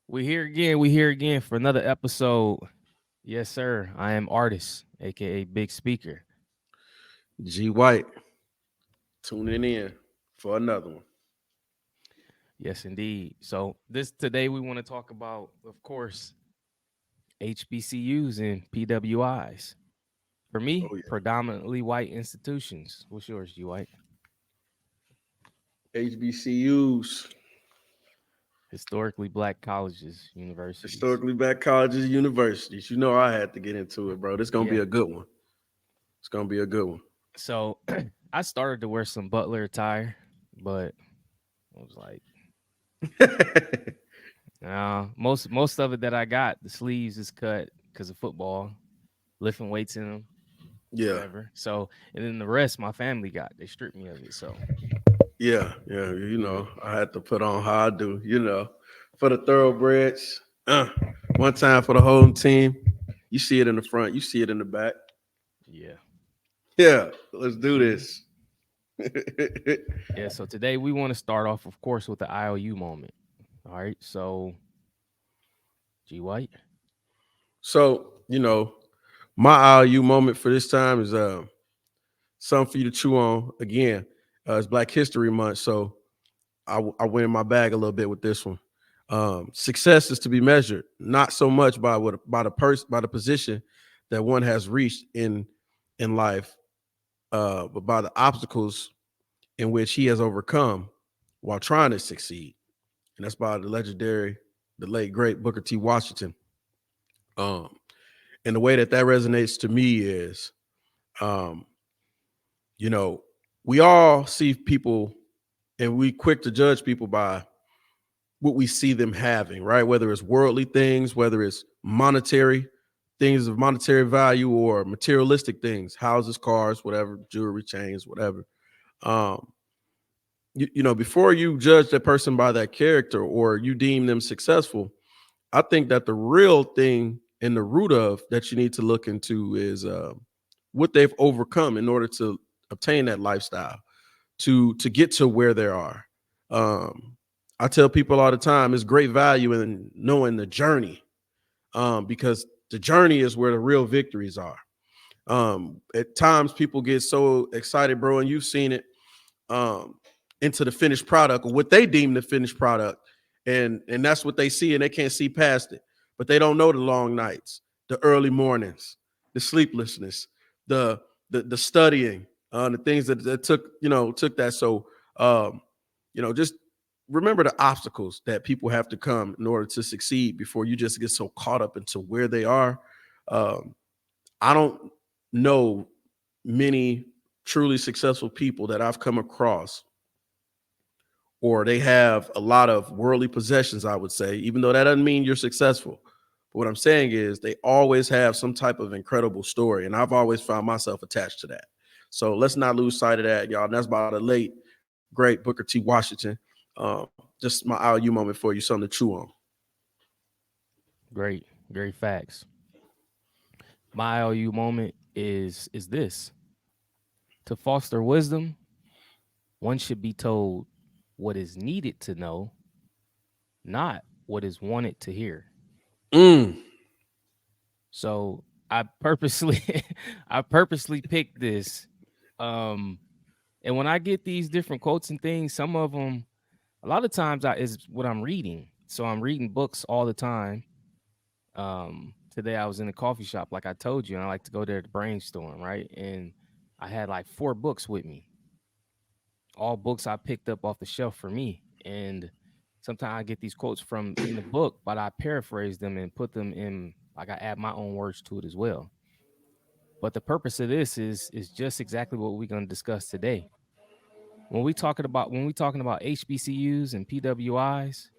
We here again. We here again for another episode. Yes, sir. I am artist, aka Big Speaker. G White tuning in for another one. Yes, indeed. So this today we want to talk about, of course, HBCUs and PWIs. For me, Oh yeah, predominantly white institutions. What's yours, G White? HBCUs, Historically black colleges, universities. historically black colleges, universities. You know I had to get into it, bro. This gonna be Yeah. a good one. It's gonna be a good one. So I started to wear some butler attire, but I was like, most of it that I got, the sleeves is cut because of football, lifting weights in them, yeah, whatever. So, and then the rest, my family got. They stripped me of it. So, yeah. yeah, I had to put on how I do. For the thoroughbreds. One time for the home team. You see it in the front. You see it in the back. yeah, Yeah, let's do hmm this. yeah. So today we want to start off, of course, with the IOU moment. All right. So, G White. So my IU moment for this time is something for you to chew on. Again, it's Black History Month, so I went in my bag a little bit with this one. Success is to be measured not so much by by the position that one has reached in life, but by the obstacles in which he has overcome while trying to succeed. And that's by the late great Booker T. Washington. Um, and the way that resonates to me is, um, you know, we all see people and we quick to judge people by what we see them having, right? Whether it's worldly things, whether it's monetary things of monetary value or materialistic things, houses, cars, whatever, jewelry, chains, whatever. Um, before you judge that person by that character or you deem them successful, I think that the real thing in the root of that you need to look into is what they've overcome in order to obtain that lifestyle to get to where they are. Um, I tell people all the time, it's great value in knowing the journey, because the journey is where the real victories are. At times, people get so excited, bro, and you've seen it, um, into the finished product or what they deem the finished product, and that's what they see, and they can't see past it. But they don't know the long nights, the early mornings, the sleeplessness, the the studying, the things that took that. So, just remember the obstacles that people have to come in order to succeed before you just get so caught up into where they are. Um, I don't know many truly successful people that I've come across, or they have a lot of worldly possessions, I would say, even though that doesn't mean you're successful. But what I'm saying is they always have some type of incredible story. And I've always found myself attached to that. So let's not lose sight of that, y'all. And that's by the late, great Booker T. Washington. Just my IOU moment for you, something to chew on. Great, great facts. My IOU moment is this: to foster wisdom, one should be told what is needed to know, not what is wanted to hear. Mm. So I purposely I purposely picked this. Um and when I get these different quotes and things, some of them a lot of times I is what I'm reading. So I'm reading books all the time. Today I was in a coffee shop like I told you, and I like to go there to brainstorm, right? And I had like 4 books with me. All books I picked up off the shelf for me. And sometimes I get these quotes from in the book, but I paraphrase them and put them in like I add my own words to it as well. But the purpose of this is just exactly what we're going to discuss today. When we talking about HBCUs and PWIs,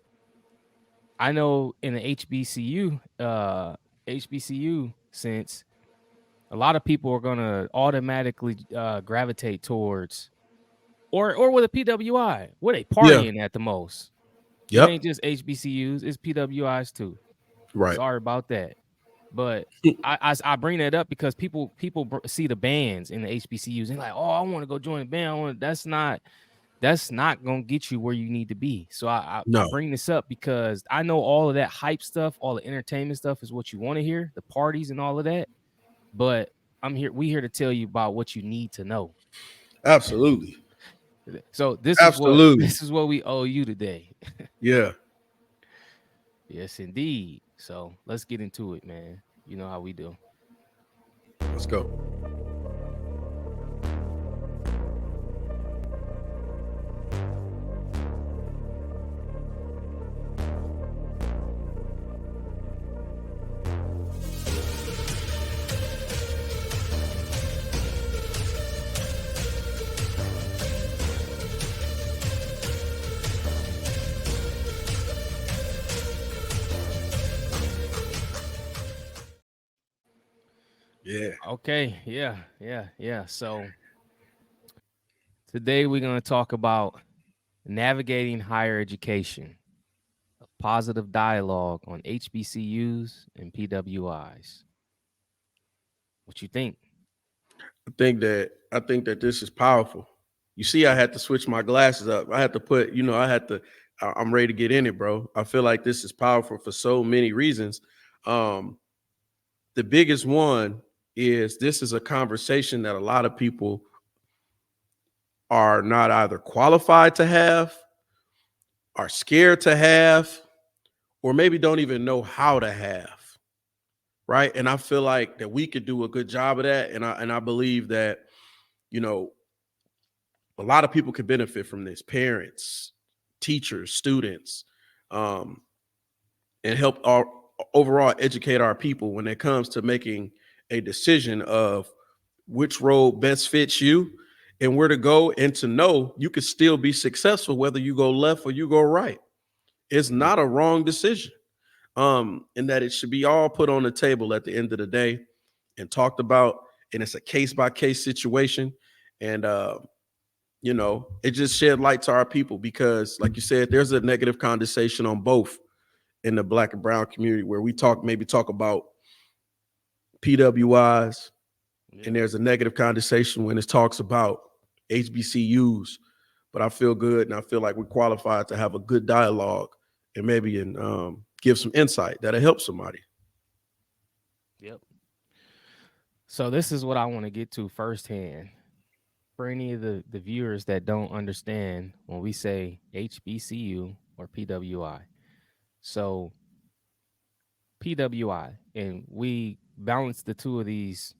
I know in the HBCU sense, a lot of people are going to automatically gravitate towards or with a PWI, where they Yeah. partying at the most. It Yep. ain't just HBCUs, it's PWIs too. Right. Sorry about that. But I bring that up because people see the bands in the HBCUs and like, oh, I want to go join a band. That's not. that's not gonna get you where you need to be. So I No, bring this up because I know all of that hype stuff, all the entertainment stuff is what you want to hear, the parties and all of that. But we here to tell you about what you need to know. absolutely, So absolutely, this is what we owe you today. yeah. Yes, indeed. So let's get into it, man. You know how we do. Let's go. Yeah, Okay, yeah. So today we're gonna talk about navigating higher education, a positive dialogue on HBCUs and PWIs. What you think? I think that this is powerful. You see, I had to switch my glasses up. I had to put, I had to. I'm ready to get in it, bro. I feel like this is powerful for so many reasons. Um, the biggest one is this is a conversation that a lot of people are not either qualified to have, are scared to have, or maybe don't even know how to have. Right. And I feel like that we could do a good job of that. And I believe that, you know, a lot of people could benefit from this, parents, teachers, students, um, and help our overall educate our people when it comes to making a decision of which road best fits you and where to go, and to know you could still be successful whether you go left or you go right. It's Yep. not a wrong decision. And that it should be all put on the table at the end of the day and talked about. And it's a case by case situation. And it just shed light to our people because, like you said, there's a negative condensation on both in the Black and brown community where we talk about PWIs, and Yep. there's a negative condensation when it talks about HBCUs. But I feel good, and I feel like we're qualified to have a good dialogue and maybe give some insight that'll help somebody. Yep. So this is what I want to get to firsthand. For any of the viewers that don't understand when we say HBCU or PWI. So PWI, and we balance the two of these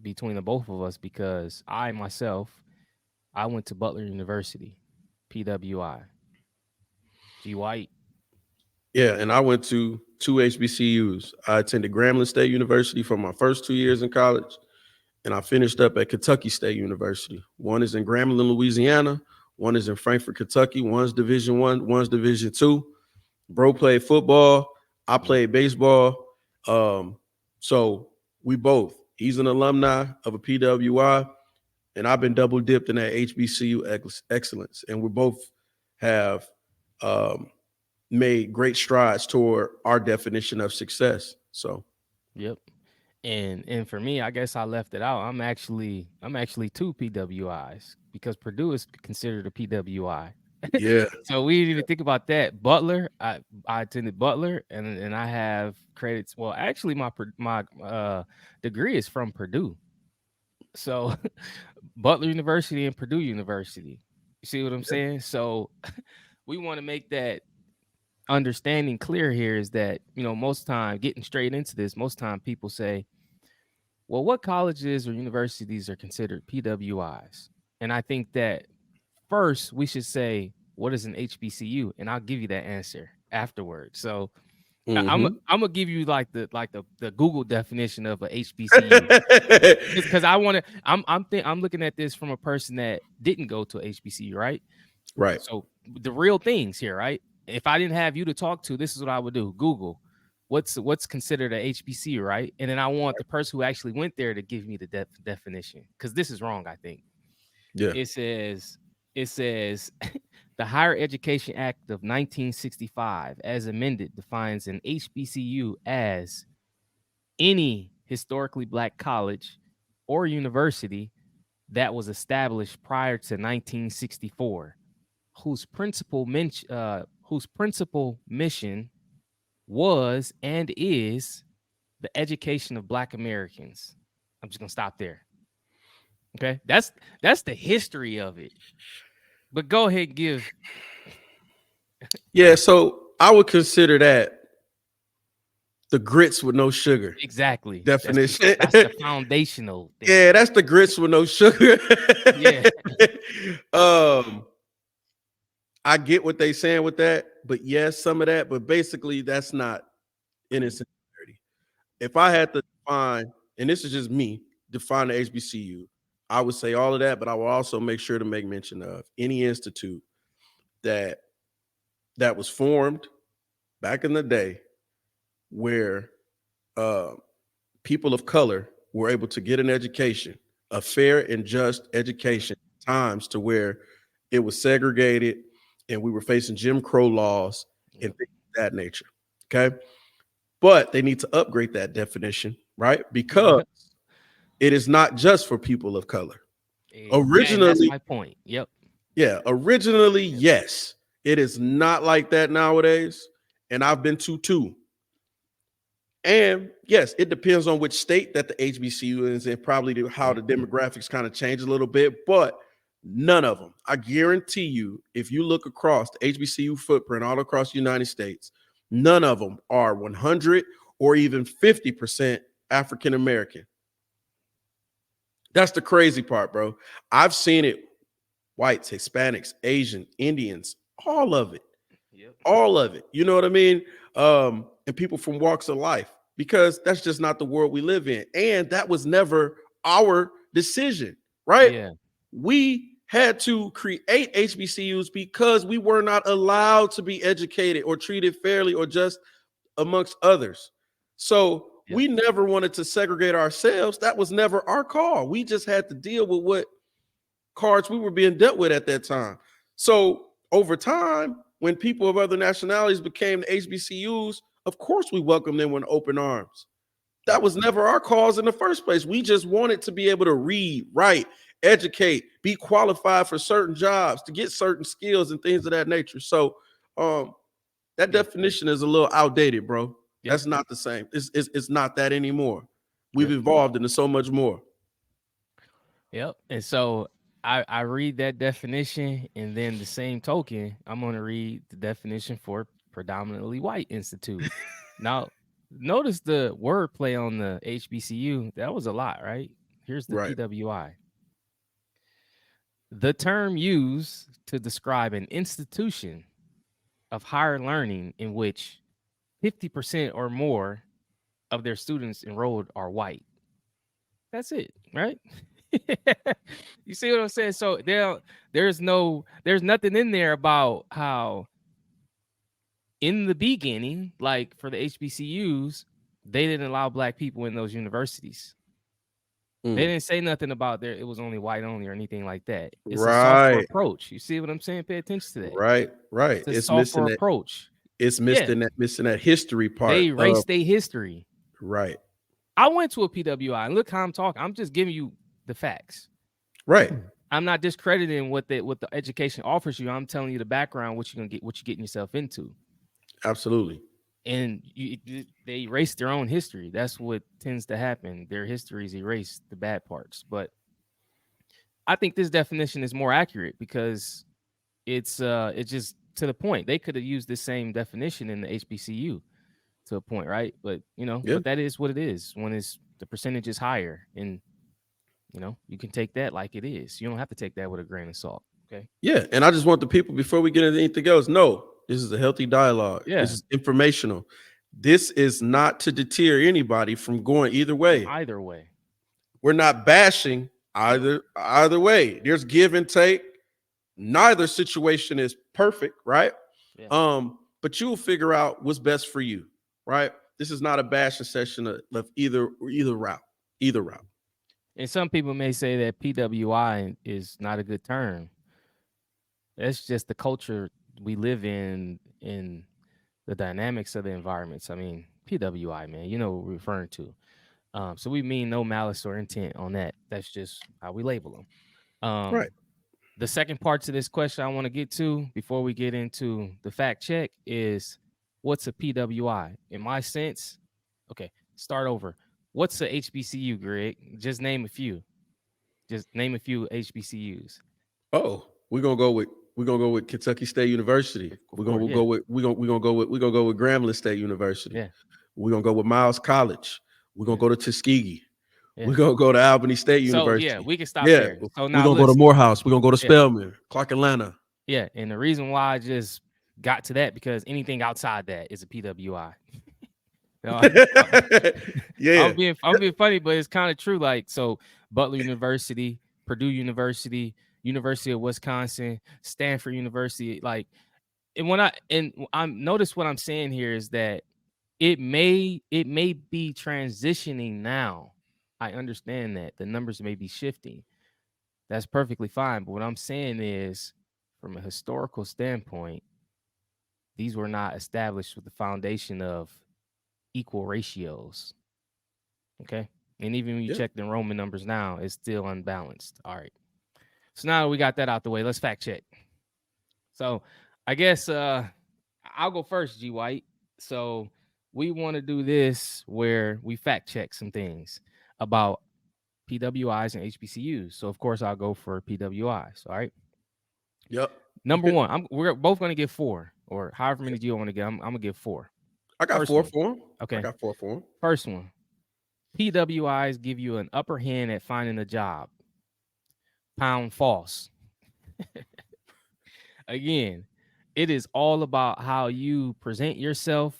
between the both of us because I myself, I went to Butler University, PWI. G White. Yeah, and I went to two HBCUs. I attended Grambling State University for my first 2 years in college, and I finished up at Kentucky State University. One is in Grambling, Louisiana. One is in Frankfort, Kentucky. One's Division One, one's Division Two. Bro played football. I Yep. played baseball. So we both. He's an alumni of a PWI, and I've been double dipped in that HBCU excellence. And we both have um, made great strides toward our definition of success. So Yep. And for me, I guess I left it out. I'm actually two PWIs because Purdue is considered a PWI. yeah, So we didn't even think about that. Butler, I attended Butler, and I have credits. Well, actually, my degree is from Purdue. So Butler University and Purdue University. You see what I'm saying? So we want to make that understanding clear here is that, most time getting straight into this, most time people say, well, what colleges or universities are considered PWIs? And I think that first we should say, what is an HBCU? And I'll give you that answer afterwards. So mm-hmm. I'm gonna give you like the Google definition of a HBCU because I want to. I'm looking at this from a person that didn't go to HBCU, right? Right. So the real things here, right? If I didn't have you to talk to, this is what I would do. Google what's considered a HBCU, right? And then I want the person who actually went there to give me the definition because this is wrong. I think Yeah. it says it says the Higher Education Act of 1965, as amended, defines an HBCU as any historically black college or university that was established prior to 1964. whose principal mission was and is the education of Black Americans. I'm just gonna stop there. Okay, that's the history of it. But go ahead and give Yeah, so I would consider that the grits with no sugar exactly. definition. That's the foundational Yeah, thing. that's the grits with no sugar. Yeah, um, I get what they saying with that, but yes, some of that, but basically that's not innocent. If I had to define, and this is just me, define the HBCU, I would say all of that, but I will also make sure to make mention of any institute that was formed back in the day where uh, people of color were able to get an education, a fair and just education, times to where it was segregated and we were facing Jim Crow laws and yep, things of that nature. Okay. But they need to upgrade that definition, right? Because yep. it is not just for people of color. And that's Originally, my point. Yep, yeah, originally, yep, yes. It is not like that nowadays. And I've been to two. And yes, it depends on which state that the HBCU is and probably how yep, the demographics kind of change a little bit, but none of them. I guarantee you, if you look across the HBCU footprint all across the United States, none of them are 100 or even 50% African American. That's the crazy part, bro. I've seen it whites, Hispanics, Asian, Indians, all of it. yep, All of it. You know what I mean? And people from walks of life, because that's just not the world we live in. And that was never our decision, right? yeah, We had to create HBCUs because we were not allowed to be educated or treated fairly or just amongst others. So yep, we never wanted to segregate ourselves. That was never our call. We just had to deal with what cards we were being dealt with at that time. So over time, when people of other nationalities became the HBCUs, of course we welcomed them with open arms. That yep, was never our cause in the first place. We just wanted to be able to read, write, educate, be qualified for certain jobs, to get certain skills and things of that nature. So that yep, definition is a little outdated, bro. yep, That's not the same. It's not that anymore. We've yep, evolved into so much more. yep. And so I read that definition, and then the same token, I'm gonna read the definition for predominantly white institute. Now, notice the wordplay on the HBCU. That was a lot, right? Here's the Right. PWI. The term used to describe an institution of higher learning in which 50% or more of their students enrolled are white. That's it, right? You see what I'm saying? So there's nothing in there about how in the beginning, like for the HBCUs, they didn't allow black people in those universities. They Mm. didn't say nothing about there it was only white only or anything like that. It's a softer Right. approach. You see what I'm saying? Pay attention to that. Right, right. It's a It's softer missing that. approach. It's Yeah, missing that history they part of erased their history. right, I went to a PWI and look how I'm talking. I'm just giving you the facts. right. I'm not discrediting what the education offers you. I'm telling you the background, what you're gonna get, what you're getting yourself into. Absolutely. And they erase their own history. That's what tends to happen. Their histories erase the bad parts. But I think this definition is more accurate because it's just to the point. They could have used the same definition in the HBCU to a point, right? But Yeah. but that is what it is when it's the percentage is higher, and you can take that like it is. You don't have to take that with a grain of salt. Okay. Yeah. And I just want the people, before we get into anything else, no, this is a healthy dialogue. This Yeah. is informational. This is not to deter anybody from going either From way. either way. We're not bashing Yep. either way. There's give and take. Neither situation is perfect, right? Yeah. But you'll figure out what's best for you, right? This is not a bashing session of either route, either route. And some people may say that PWI is not a good term. That's just the culture we live in the dynamics of the environments. I mean, PWI, man, you know what we're referring to. So we mean no malice or intent on that. That's just how we label them. Right. The second part to this question I want to get to before we get into the fact check is what's a PWI? In my sense, okay, start over. What's a HBCU, Greg? Just name a few. Just name a few HBCUs. Oh, we're gonna go with Kentucky State University. Of We're gonna course, we'll yeah, go with we're gonna go with Grambling State University. yeah, We're gonna go with Miles College. We're gonna yeah, go to Tuskegee. yeah. We're gonna go to Albany State So yeah, University. we can stop Yeah, there. So we're now gonna go to listen, Morehouse. We're gonna go to yeah, Spelman, Clark Atlanta. yeah. And the reason why I just got to that because anything outside that is a PWI. No, Yeah, I'm being funny, but it's kind of true. Like so, Butler University, Purdue University, University of Wisconsin, Stanford University. Like, and when I'm notice what I'm saying here is that it may be transitioning now. I understand that the numbers may be shifting. That's perfectly fine. But what I'm saying is, from a historical standpoint, these were not established with the foundation of equal ratios. Okay. And even when you yeah. check the enrollment numbers now, it's still unbalanced. All right. So now we got that out the way. Let's fact check. So I guess I'll go first, G White. So we want to do this where we fact check some things about PWIs and HBCUs. So of course I'll go for PWIs. All right. Yep. Number one, we're both gonna get four, or however many do you want to get. I'm gonna give four. I got First four one. for him. I Okay. got four for him. First one. PWIs give you an upper hand at finding a job. Pound false. Again, it is all about how you present yourself.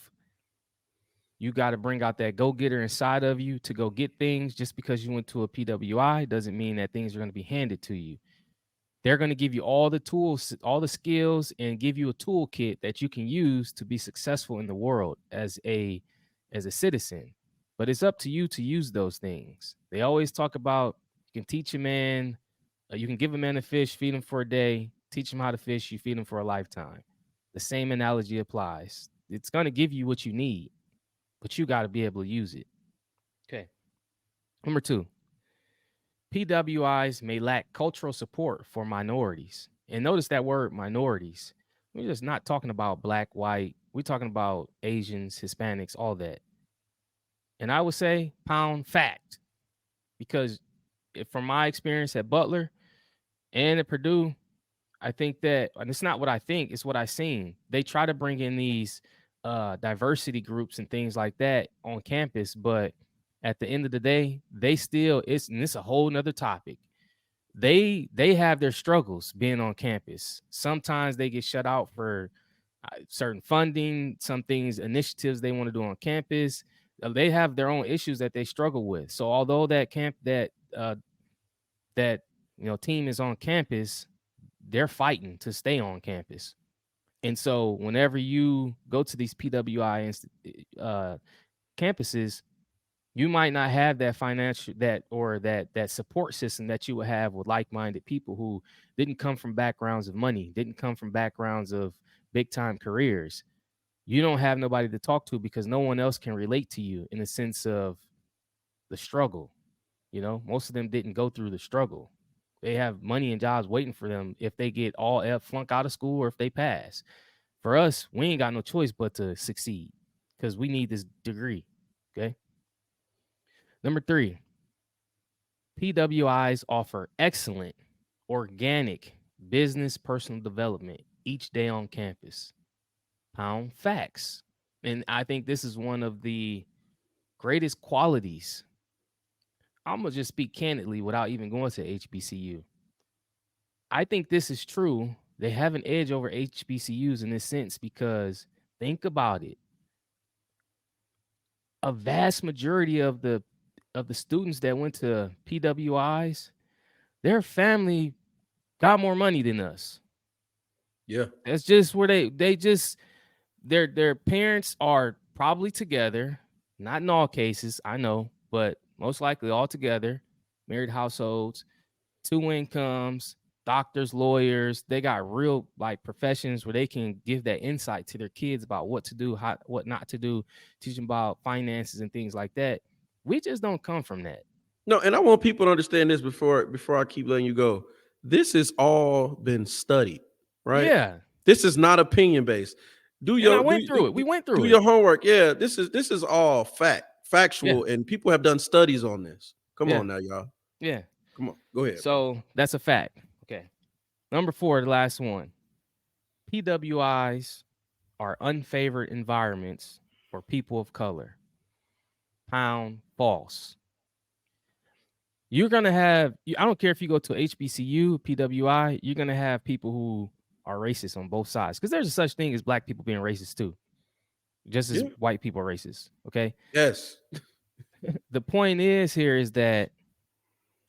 You got to bring out that go-getter inside of you to go get things. Just because you went to a PWI doesn't mean that things are going to be handed to you. They're going to give you all the tools, all the skills, and give you a toolkit that you can use to be successful in the world as a citizen. But it's up to you to use those things. They always talk about you can teach a man, you can give a man a fish, feed him for a day, teach him how to fish, you feed him for a lifetime. The same analogy applies. It's going to give you what you need, but you got to be able to use it. Okay. Number two, PWIs may lack cultural support for minorities. And notice that word minorities. We're just not talking about black, white. We're talking about Asians, Hispanics, all that. And I would say pound fact because from my experience at Butler and at Purdue, I think that, and it's not what I think, it's what I've seen. They try to bring in these diversity groups and things like that on campus, but at the end of the day, they still it's a whole nother topic. They have their struggles being on campus. Sometimes they get shut out for certain funding, some things, initiatives they want to do on campus. They have their own issues that they struggle with. So although that team is on campus, they're fighting to stay on campus. And so whenever you go to these PWI campuses, you might not have that financial that support system that you would have with like-minded people who didn't come from backgrounds of money, didn't come from backgrounds of big time careers. You don't have nobody to talk to because no one else can relate to you in the sense of the struggle. Most of them didn't go through the struggle. They have money and jobs waiting for them if they get all F flunk out of school or if they pass. For us, we ain't got no choice but to succeed because we need this degree. Okay. Number three, PWIs offer excellent organic business personal development each day on campus. Pound facts. And I think this is one of the greatest qualities. I'm going to just speak candidly without even going to HBCU. I think this is true. They have an edge over HBCUs in this sense because think about it. A vast majority of the students that went to PWIs, their family got more money than us. Yeah. That's just where they just their parents are probably together, not in all cases, I know, but most likely all together, married households, two incomes, doctors, lawyers. They got real like professions where they can give that insight to their kids about what to do, what not to do, teach them about finances and things like that. We just don't come from that. No, and I want people to understand this before I keep letting you go. this has all been studied, right? Yeah. This is not opinion based. Do And I your went through it. We went do through your it. homework. Yeah, this is all Yeah. factual, and people have done studies on this. Come Yeah. on now, y'all. Yeah. Come on, go ahead, bro. So that's a fact. Okay. Number 4, the last one. PWIs are unfavored environments for people of color. Pound false. You're gonna have. I don't care if you go to HBCU, PWI. You're gonna have people who are racist on both sides because there's a such thing as black people being racist too, just as Yeah. white people are racist. Okay. Yes. The point is here is that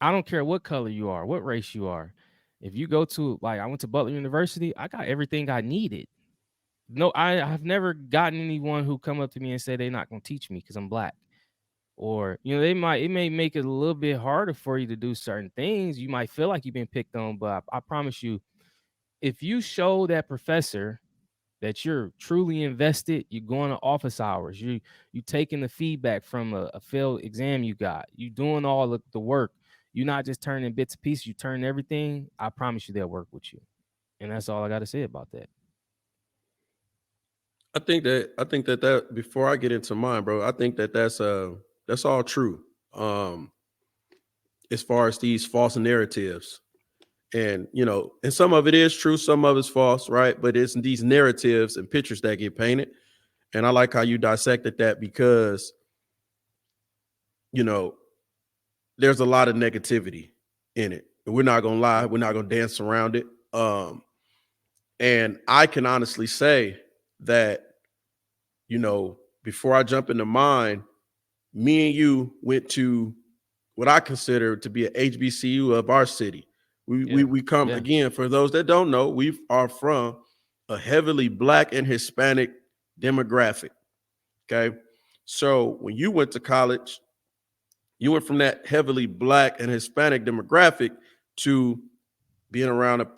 I don't care what color you are, what race you are. If you go to like I went to Butler University, I got everything I needed. No, I've never gotten anyone who come up to me and say they're not gonna teach me because I'm black. Or, it may make it a little bit harder for you to do certain things. You might feel like you've been picked on, but I promise you, if you show that professor that you're truly invested, you're going to office hours, you taking the feedback from a failed exam you got, you doing all the work, you're not just turning bits and pieces, you turn everything, I promise you they'll work with you. And that's all I got to say about that. I think that before I get into mine, bro, I think that that's all true. As far as these false narratives, and and some of it is true, some of it's false, right? But it's these narratives and pictures that get painted, and I like how you dissected that because you know there's a lot of negativity in it. And we're not gonna lie, we're not gonna dance around it. And I can honestly say that before I jump into mine, me and you went to what I consider to be an HBCU of our city. Yeah. We come Yeah. again, for those that don't know, we are from a heavily Black and Hispanic demographic. Okay. So when you went to college, you went from that heavily Black and Hispanic demographic to being around a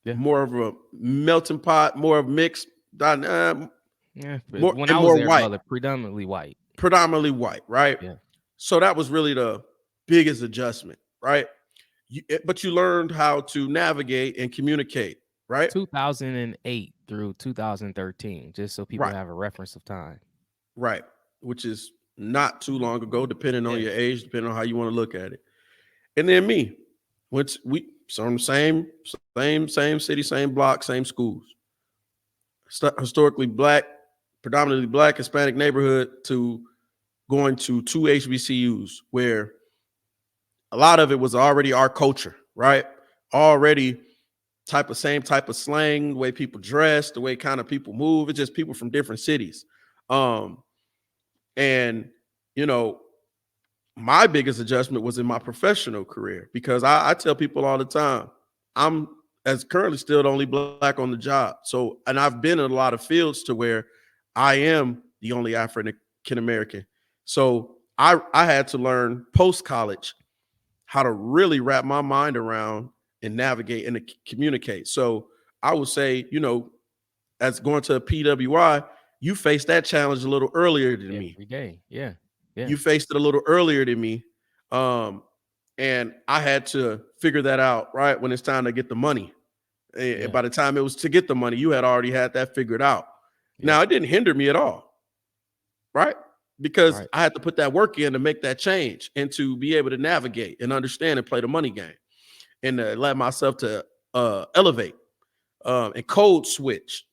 Yeah. more of a melting pot, more of mixed, Yeah. But more when and I was more there, white, brother, predominantly white. predominantly white, right? Yeah. So that was really the biggest adjustment, right? But you learned how to navigate and communicate, right? 2008 through 2013, just so people Right, have a reference of time. right. Which is not too long ago, depending on Yeah. your age, depending on how you want to look at it. And then me, which we from the same city, same block, same schools. Historically Black, predominantly Black Hispanic neighborhood to going to two HBCUs where a lot of it was already our culture, right? Already same type of slang, the way people dress, the way kind of people move. It's just people from different cities. Um, and you know, my biggest adjustment was in my professional career because I tell people all the time, I'm as currently still the only Black on the job. So, and I've been in a lot of fields to where I am the only African American. So I had to learn post college how to really wrap my mind around and navigate and communicate. So I would say, as going to a PWI, you faced that challenge a little earlier than me. Every day. Yeah. Yeah. You faced it a little earlier than me. Um, and I had to figure that out, right? When it's time to get the money. And Yeah. by the time it was to get the money, you had already had that figured out. Yeah. Now, it didn't hinder me at all, right? Because Right. I had to put that work in to make that change and to be able to navigate and understand and play the money game and to let myself to elevate and code switch.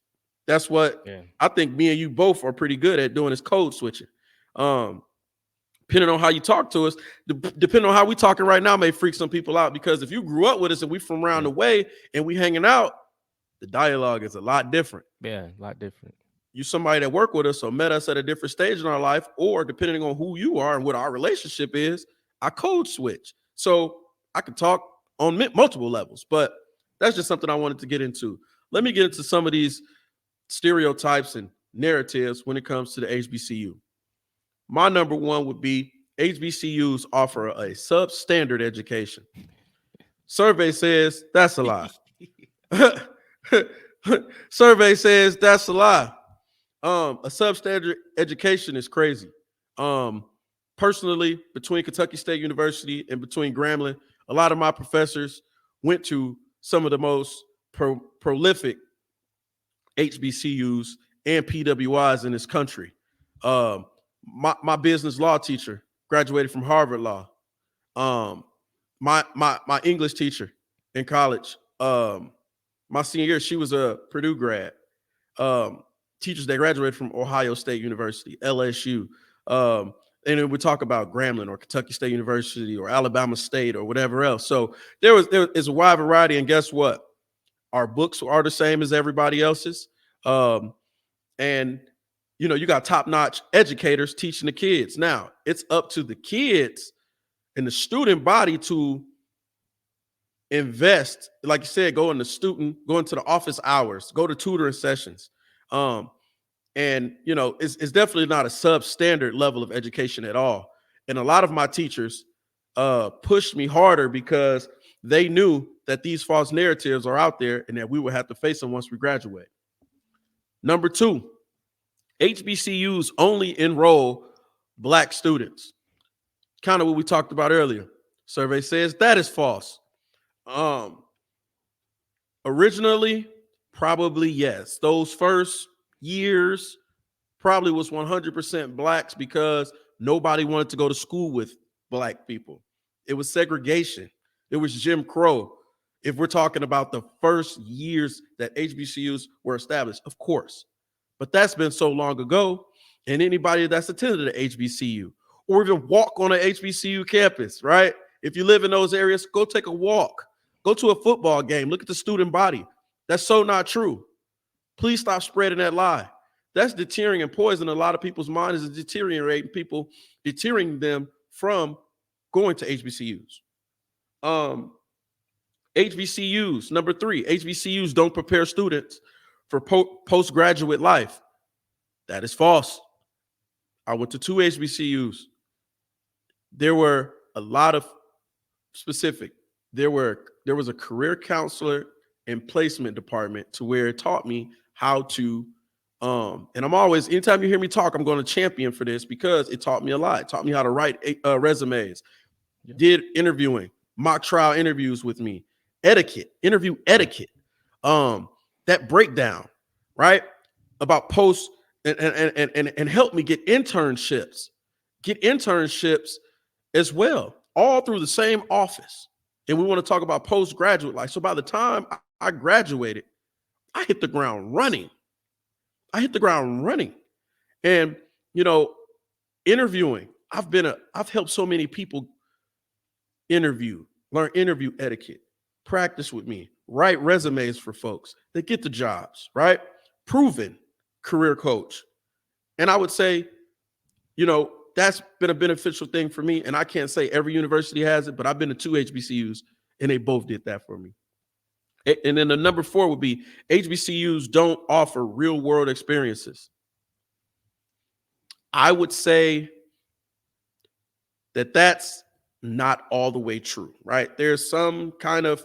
That's what Yeah. I think me and you both are pretty good at doing is code switching. Um, Depending on how you talk to us, depending on how we talking right now may freak some people out because if you grew up with us and we from around Yeah. the way and we hanging out, the dialogue is a lot different. Yeah. A lot different. You somebody that work with us or met us at a different stage in our life, or depending on who you are and what our relationship is, I code switch. So I can talk on multiple levels, but that's just something I wanted to get into. Let me get into some of these stereotypes and narratives when it comes to the HBCU. My number one would be HBCUs offer a substandard education. Survey says that's a lie. Survey says that's a lie. A substandard education is crazy. Um, Personally, between Kentucky State University and between Grambling, a lot of my professors went to some of the most prolific HBCUs and PWIs in this country. Um, my business law teacher graduated from Harvard Law. Um, my English teacher in college, my senior year, she was a Purdue grad. Um, Teachers that graduated from Ohio State University, LSU. And then we talk about Grambling or Kentucky State University or Alabama State or whatever else. So there is a wide variety. And guess what? Our books are the same as everybody else's. And you got top-notch educators teaching the kids. Now, it's up to the kids and the student body to invest, like you said, go into the office hours, go to tutoring sessions. And it's definitely not a substandard level of education at all. And a lot of my teachers pushed me harder because they knew that these false narratives are out there and that we would have to face them once we graduate. Number 2, HBCUs only enroll Black students. Kind of what we talked about earlier. Survey says that is false. Originally, probably yes. Those first years probably was 100% Blacks because nobody wanted to go to school with Black people. It was segregation. It was Jim Crow. If we're talking about the first years that HBCUs were established, of course. But that's been so long ago. And anybody that's attended an HBCU or even walk on an HBCU campus, right? If you live in those areas, go take a walk. Go to a football game. Look at the student body. That's so not true. Please stop spreading that lie. That's deterring and poisoning a lot of people's minds, is deteriorating people, deterring them from going to HBCUs. HBCUs, number 3, HBCUs don't prepare students for postgraduate life. That is false. I went to 2 HBCUs. There were a lot of specific. There was a career counselor and placement department to where it taught me how to, and I'm always, anytime you hear me talk, I'm going to champion for this because it taught me a lot. It taught me how to write resumes, did interviewing, mock trial interviews with me, interview etiquette, that breakdown, right? About post and help me get internships as well, all through the same office. And we want to talk about postgraduate life. So by the time I graduated, I hit the ground running. And, interviewing, I've helped so many people learn interview etiquette, practice with me, write resumes for folks that get the jobs, right? Proven career coach. And I would say, that's been a beneficial thing for me. And I can't say every university has it, but I've been to 2 HBCUs and they both did that for me. And then the number 4 would be HBCUs don't offer real world experiences. I would say that that's not all the way true, right? There's some kind of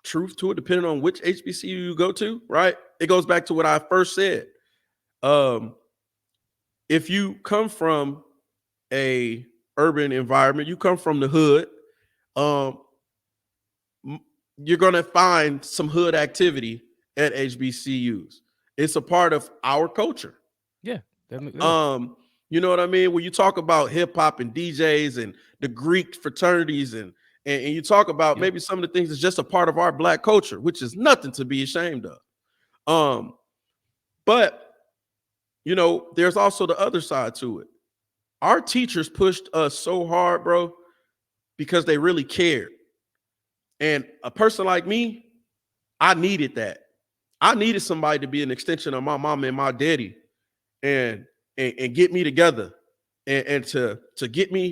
truth to it, depending on which HBCU you go to, right? It goes back to what I first said. If you come from a urban environment, you come from the hood, you're going to find some hood activity at HBCUs. It's a part of our culture. Yeah. Definitely. You know what I mean? When you talk about hip hop and DJs and the Greek fraternities and you talk about maybe some of the things that's just a part of our Black culture, which is nothing to be ashamed of. But there's also the other side to it. Our teachers pushed us so hard, bro, because they really cared. And a person like me, I needed that. I needed somebody to be an extension of my mom and my daddy and get me together and to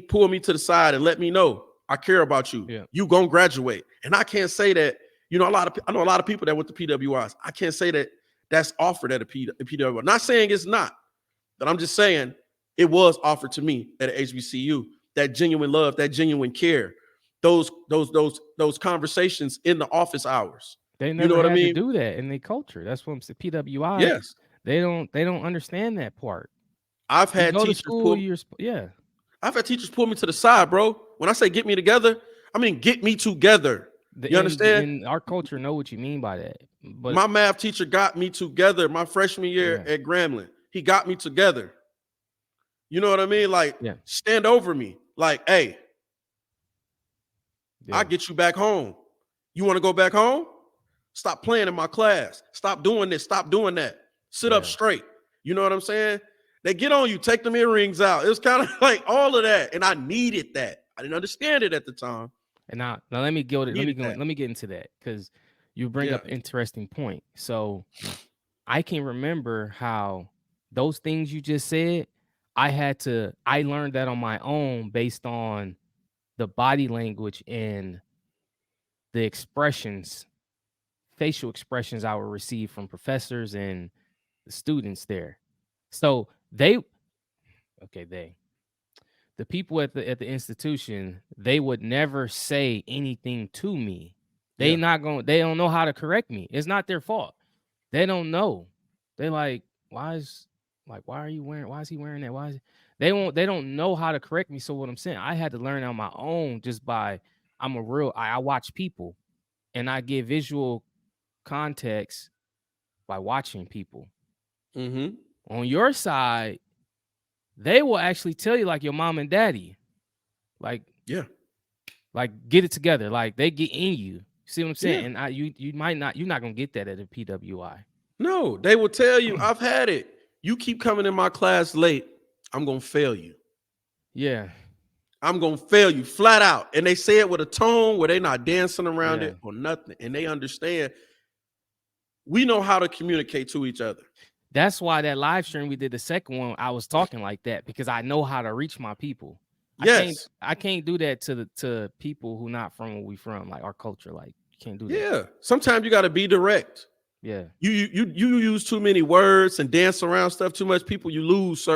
pull me to the side and let me know I care about you. Yeah. You gonna graduate. And I can't say that, I know a lot of people that went to PWIs. I can't say that that's offered at a PWI. Not saying it's not, but I'm just saying it was offered to me at an HBCU. That genuine love, that genuine care, those conversations in the office hours. They never had to do that in their culture. That's what I'm saying. PWI. Yes. They don't understand that part. I've had teachers I've had teachers pull me to the side, bro. When I say get me together, I mean get me together. The You understand? in our culture know what you mean by that, but My math teacher got me together my freshman year yeah, at Grambling. He got me together. You know what I mean? Like, yeah, stand over me. Like, hey, I yeah, get you back home. You want to go back home? Stop playing in my class. Stop doing this. Stop doing that. Sit up yeah. straight. You know what I'm saying? They get on you, take them earrings out. It was kind of like all of that. And I needed that. I didn't understand it at the time. And now let me go to, Needed that. let me get into that because you bring Yeah. up interesting point. So I can remember how those things you just said, I learned that on my own based on the body language and the expressions, facial expressions I would receive from professors and the students there. So they the people at the institution, they would never say anything to me. Yeah. They don't know how to correct me. It's not their fault. They don't know. They like, why are you wearing, why is he wearing that? They don't know how to correct me. So what I'm saying, I had to learn on my own just by I watch people and I get visual context by watching people. Mm-hmm. On your side, they will actually tell you like your mom and daddy. Like Yeah. get it together. Like they get in you. See what I'm Yeah. saying? And you might not, you're not gonna get that at a PWI. No, they will tell you, I've had it. You keep coming in my class late, I'm going to fail you. Yeah, I'm going to fail you flat out. And they say it with a tone where they're not dancing around yeah. it or nothing. And they understand we know how to communicate to each other. That's why that live stream we did the second one, I was talking like that because I know how to reach my people. Yes. I can't do that to people who not from where we from, like our culture. Like you can't do that. Yeah. Sometimes you got to be direct. Yeah, You use too many words and dance around stuff too much. People, you lose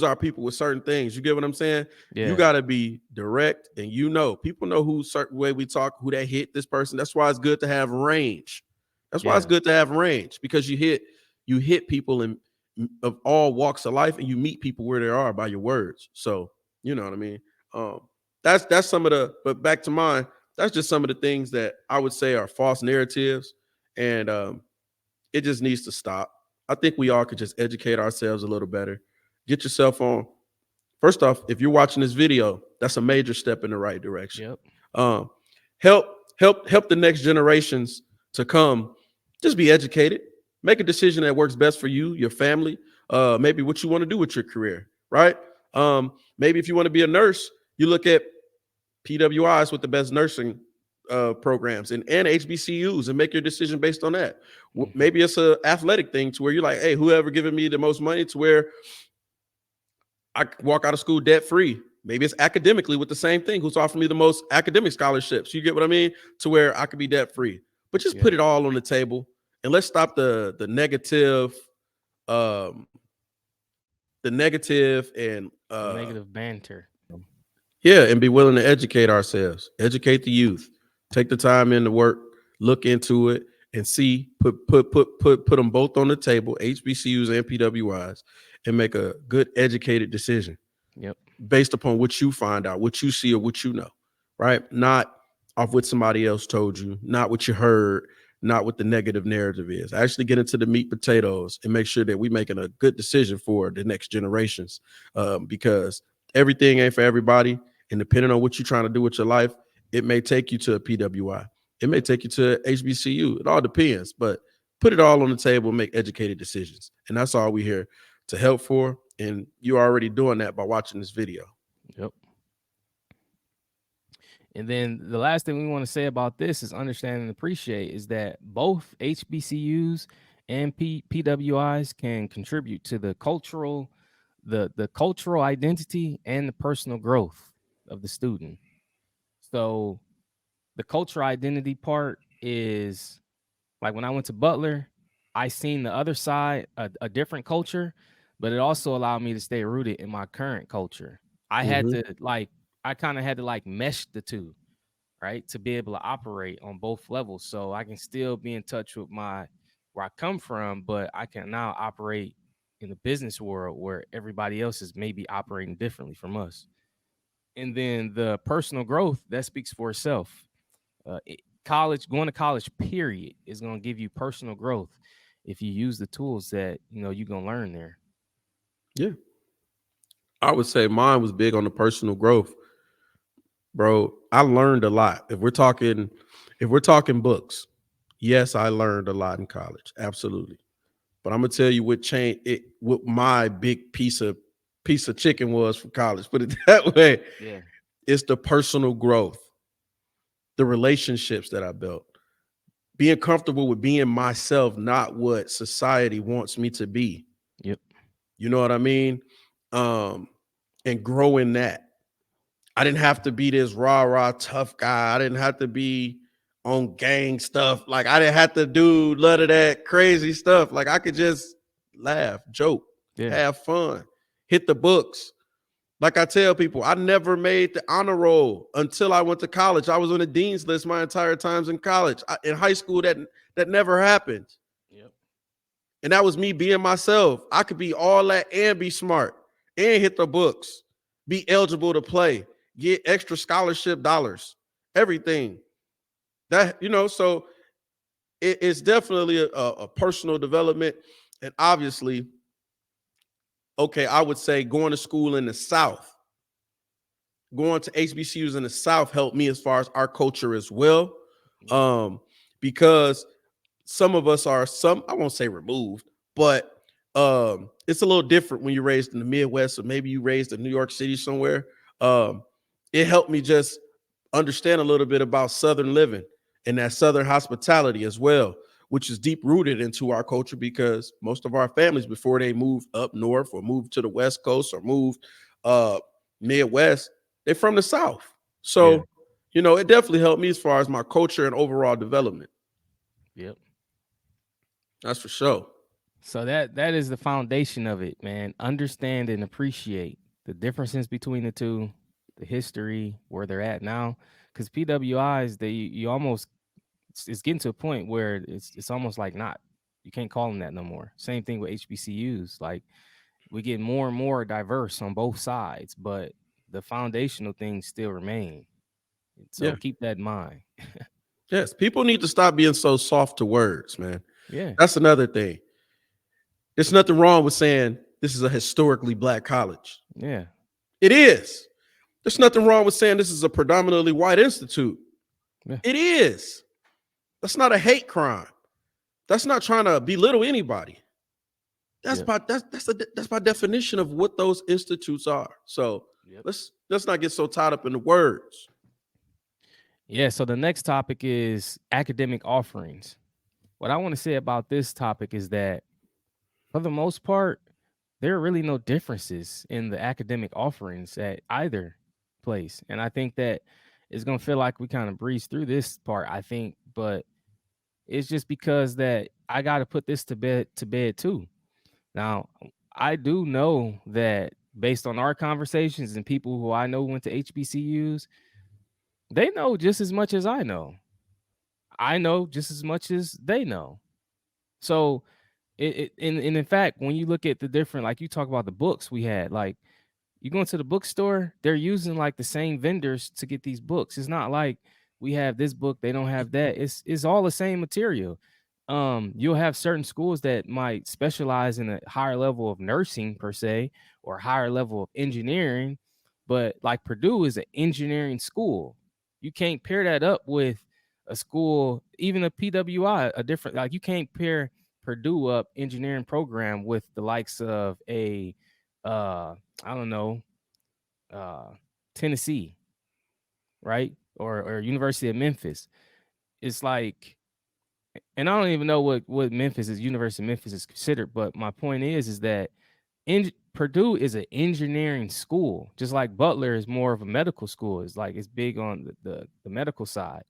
our people with certain things. You get what I'm saying? You yeah, got to be direct, and people know who certain way we talk, who they hit this person. That's why it's good to have range. That's why it's yeah, good to have range because you hit people in of all walks of life, and you meet people where they are by your words. So you know what I mean. Um, that's some of the. But back to mine. That's just some of the things that I would say are false narratives, and it just needs to stop. I think we all could just educate ourselves a little better. Get yourself on. First off, if you're watching this video, that's a major step in the right direction. yep, Um, help help the next generations to come. Just be educated. Make a decision that works best for you, your family, maybe what you want to do with your career, right? Maybe if you want to be a nurse, you look at PWIs with the best nursing programs and HBCUs and make your decision based on that. hmm, Maybe it's a athletic thing to where you're like, hey, whoever giving me the most money to where I walk out of school debt free. Maybe it's academically with the same thing. Who's offering me the most academic scholarships? You get what I mean? To where I could be debt free. But just yeah. put it all on the table and let's stop the negative, um, the negative and The negative banter. yeah, and be willing to educate ourselves, educate the youth, take the time in to work, look into it, and see put them both on the table, HBCUs and PWIs, and make a good educated decision Yep. based upon what you find out, what you see, or what you know, right? Not off what somebody else told you, not what you heard, not what the negative narrative is. Actually get into the meat potatoes and make sure that we're making a good decision for the next generations, because everything ain't for everybody. And depending on what you're trying to do with your life, it may take you to a PWI. It may take you to HBCU. It all depends, but put it all on the table and make educated decisions. And that's all we're here to help for. And you're already doing that by watching this video. Yep. And then the last thing we want to say about this is understand and appreciate is that both HBCUs and PWIs can contribute to the cultural identity and the personal growth of the student. So the cultural identity part is like when I went to Butler, I seen the other side, a different culture, but it also allowed me to stay rooted in my current culture. I had Mm-hmm. to like I kind of had to like mesh the two, right? To be able to operate on both levels. So I can still be in touch with my where I come from, but I can now operate in the business world where everybody else is maybe operating differently from us. And then the personal growth that speaks for itself. college, going to college, period, is going to give you personal growth if you use the tools that you're going to learn there. Yeah. I would say mine was big on the personal growth, bro. I learned a lot. If we're talking books, yes, I learned a lot in college. Absolutely. But I'm gonna tell you what my big piece of chicken was from college. Put it that way. Yeah. It's the personal growth, the relationships that I built, being comfortable with being myself, not what society wants me to be. Yep. You know what I mean? Um, and growing that. I didn't have to be this rah rah tough guy. I didn't have to be on gang stuff. Like I didn't have to do a lot of that crazy stuff. Like I could just laugh, joke, Yeah. have fun, hit the books. Like I tell people, I never made the honor roll until I went to college. I was on the dean's list my entire times in college. In high school, that never happened. Yep. And that was me being myself. I could be all that and be smart and hit the books, be eligible to play, get extra scholarship dollars, everything. So it's definitely a personal development. And obviously, okay, I would say going to school in the South, going to HBCUs in the South helped me as far as our culture as well. Yep. Because some of us are I won't say removed, but it's a little different when you're raised in the Midwest, or maybe you raised in New York City somewhere. Um, it helped me just understand a little bit about Southern living and that Southern hospitality as well, which is deep rooted into our culture because most of our families, before they moved up north or moved to the West Coast or moved uh, Midwest, they're from the South. Yeah. So, it definitely helped me as far as my culture and overall development. Yep. That's for sure. So that is the foundation of it, man. Understand and appreciate the differences between the two, the history, where they're at now. Because PWIs, they you almost it's getting to a point where it's almost like not you can't call them that no more. Same thing with HBCUs. Like we get more and more diverse on both sides, but the foundational things still remain. So Yeah. keep that in mind. Yes. People need to stop being so soft to words, man. Yeah. That's another thing. There's nothing wrong with saying this is a historically black college. Yeah. It is. There's nothing wrong with saying this is a predominantly white institute. Yeah. It is. That's not a hate crime. That's not trying to belittle anybody. That's Yep. that's by definition of what those institutes are. So Yep. let's not get so tied up in the words. Yeah. So the next topic is academic offerings. What I want to say about this topic is that for the most part, there are really no differences in the academic offerings at either place. And I think that it's going to feel like we kind of breeze through this part, I think, but it's just because that I got to put this to bed too. Now, I do know that based on our conversations and people who I know went to HBCUs, they know just as much as I know. I know just as much as they know. So, and in fact, when you look at the different, like you talk about the books we had, like you go into the bookstore, they're using like the same vendors to get these books. It's not like we have this book, they don't have that. It's all the same material. You'll have certain schools that might specialize in a higher level of nursing per se, or higher level of engineering, but like Purdue is an engineering school. You can't pair that up with a school, even a PWI, a different, like you can't pair Purdue up engineering program with the likes of a I don't know, uh Tennessee, right? Or University of Memphis. It's like, and I don't even know what Memphis is, University of Memphis is considered, but my point is that Purdue is an engineering school, just like Butler is more of a medical school. It's like it's big on the medical side.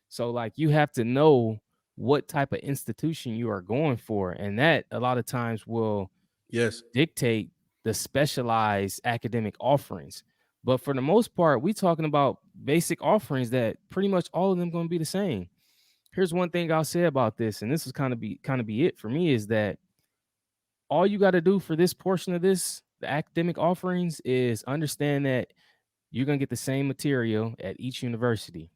So like you have to know what type of institution you are going for, and that a lot of times will Yes. dictate the specialized academic offerings. But for the most part, we talking about basic offerings that pretty much all of them going to be the same. Here's one thing I'll say about this, and this is kind of be it for me, is that all you got to do for this portion of this, the academic offerings, is understand that you're going to get the same material at each university.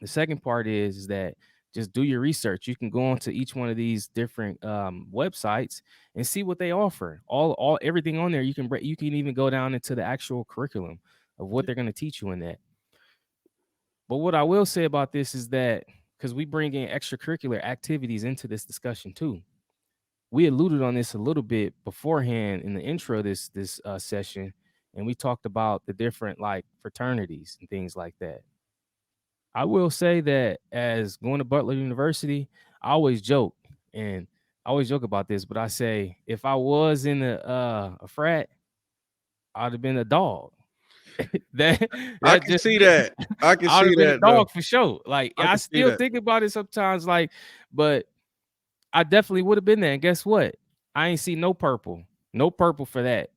The second part is that just do your research. You can go onto each one of these different websites and see what they offer. All everything on there. You can even go down into the actual curriculum of what they're going to teach you in that. But what I will say about this is that because we bring in extracurricular activities into this discussion too. We alluded on this a little bit beforehand in the intro of this session, and we talked about the different like fraternities and things like that. I will say that as going to Butler University, I always joke and I always joke about this, but I say if I was in a frat, I'd have been a dog. that I that can just see that. I can I would see have been a that, though. dog for sure. Like I I can see still that. think about it sometimes, like, but I definitely would have been there. And guess what? I ain't see no purple for that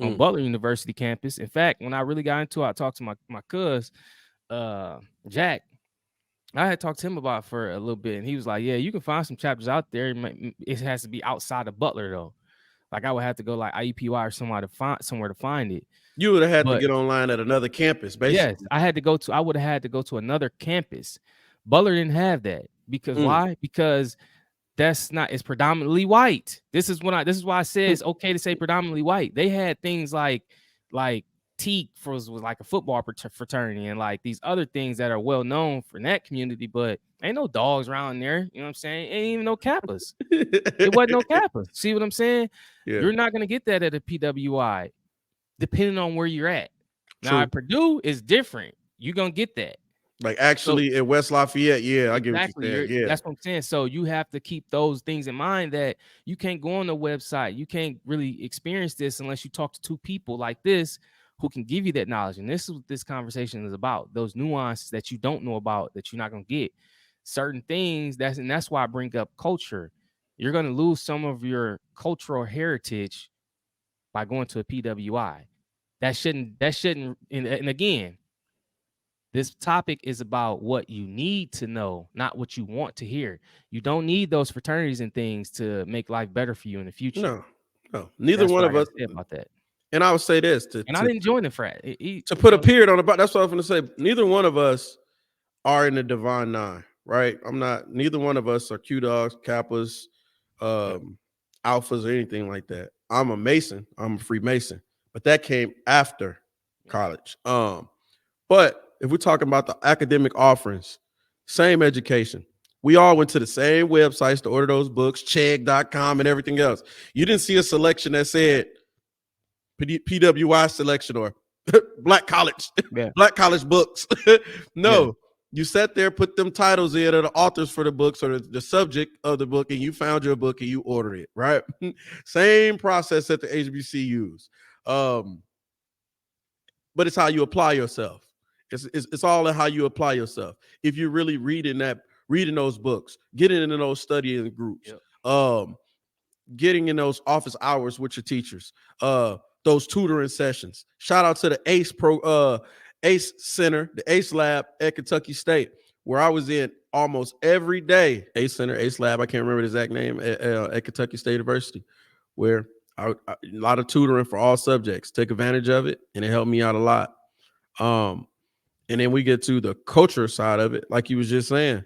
on Mm. Butler University campus. In fact, when I really got into it, I talked to my cuz, Jack. I had talked to him about it for a little bit, and he was like, "Yeah, you can find some chapters out there. It has to be outside of Butler though. Like I would have to go like IEPY or somewhere to find it. You would have had to But get online at another campus, yes, basically. I would have had to go to another campus. Butler didn't have that because Mm. why? Because it's predominantly white. This is why I said it's okay to say predominantly white. They had things like Teak was like a football fraternity and like these other things that are well known for that community, but ain't no dogs around there. You know what I'm saying? Ain't even no Kappas. It wasn't no Kappas. See what I'm saying? Yeah, You're not gonna get that at a PWI, depending on where you're at. Now true. at Purdue is different. You're gonna get that. Like So actually in West Lafayette, yeah, I get what you're exactly. saying. Yeah. That's what I'm saying. So you have to keep those things in mind that you can't go on the website. You can't really experience this unless you talk to two people like this who can give you that knowledge. And this is what this conversation is about. Those nuances that you don't know about that you're not gonna get. Certain things that's why I bring up culture. You're gonna lose some of your cultural heritage by going to a PWI. That shouldn't and again, this topic is about what you need to know, not what you want to hear. You don't need those fraternities and things to make life better for you in the future. No, no. Neither That's one what I of got us. to say about that. And I would say this And I didn't join the frat. to put a period on the bottom. That's what I was going to say. Neither one of us are in the Divine Nine, right? I'm not. Neither one of us are Q dogs, Kappas, Yep. alphas, or anything like that. I'm a Mason. I'm a Freemason, but that came after college. But if we're talking about the academic offerings, same education. We all went to the same websites to order those books, Chegg.com and everything else. You didn't see a selection that said PWI selection or black college, Yeah. black college books. Yeah. No, you sat there, put them titles in or the authors for the books or the subject of the book, and you found your book and you ordered it, right? Same process at the HBCUs. But it's how you apply yourself. It's all in how you apply yourself. If you're really reading those books, getting into those studying groups, Yep. getting in those office hours with your teachers, those tutoring sessions. Shout out to the ACE Center, the ACE Lab at Kentucky State, where I was in almost every day. ACE Center, ACE Lab, I can't remember the exact name at Kentucky State University, where a lot of tutoring for all subjects. Take advantage of it, and it helped me out a lot. And then we get to the culture side of it, like you was just saying.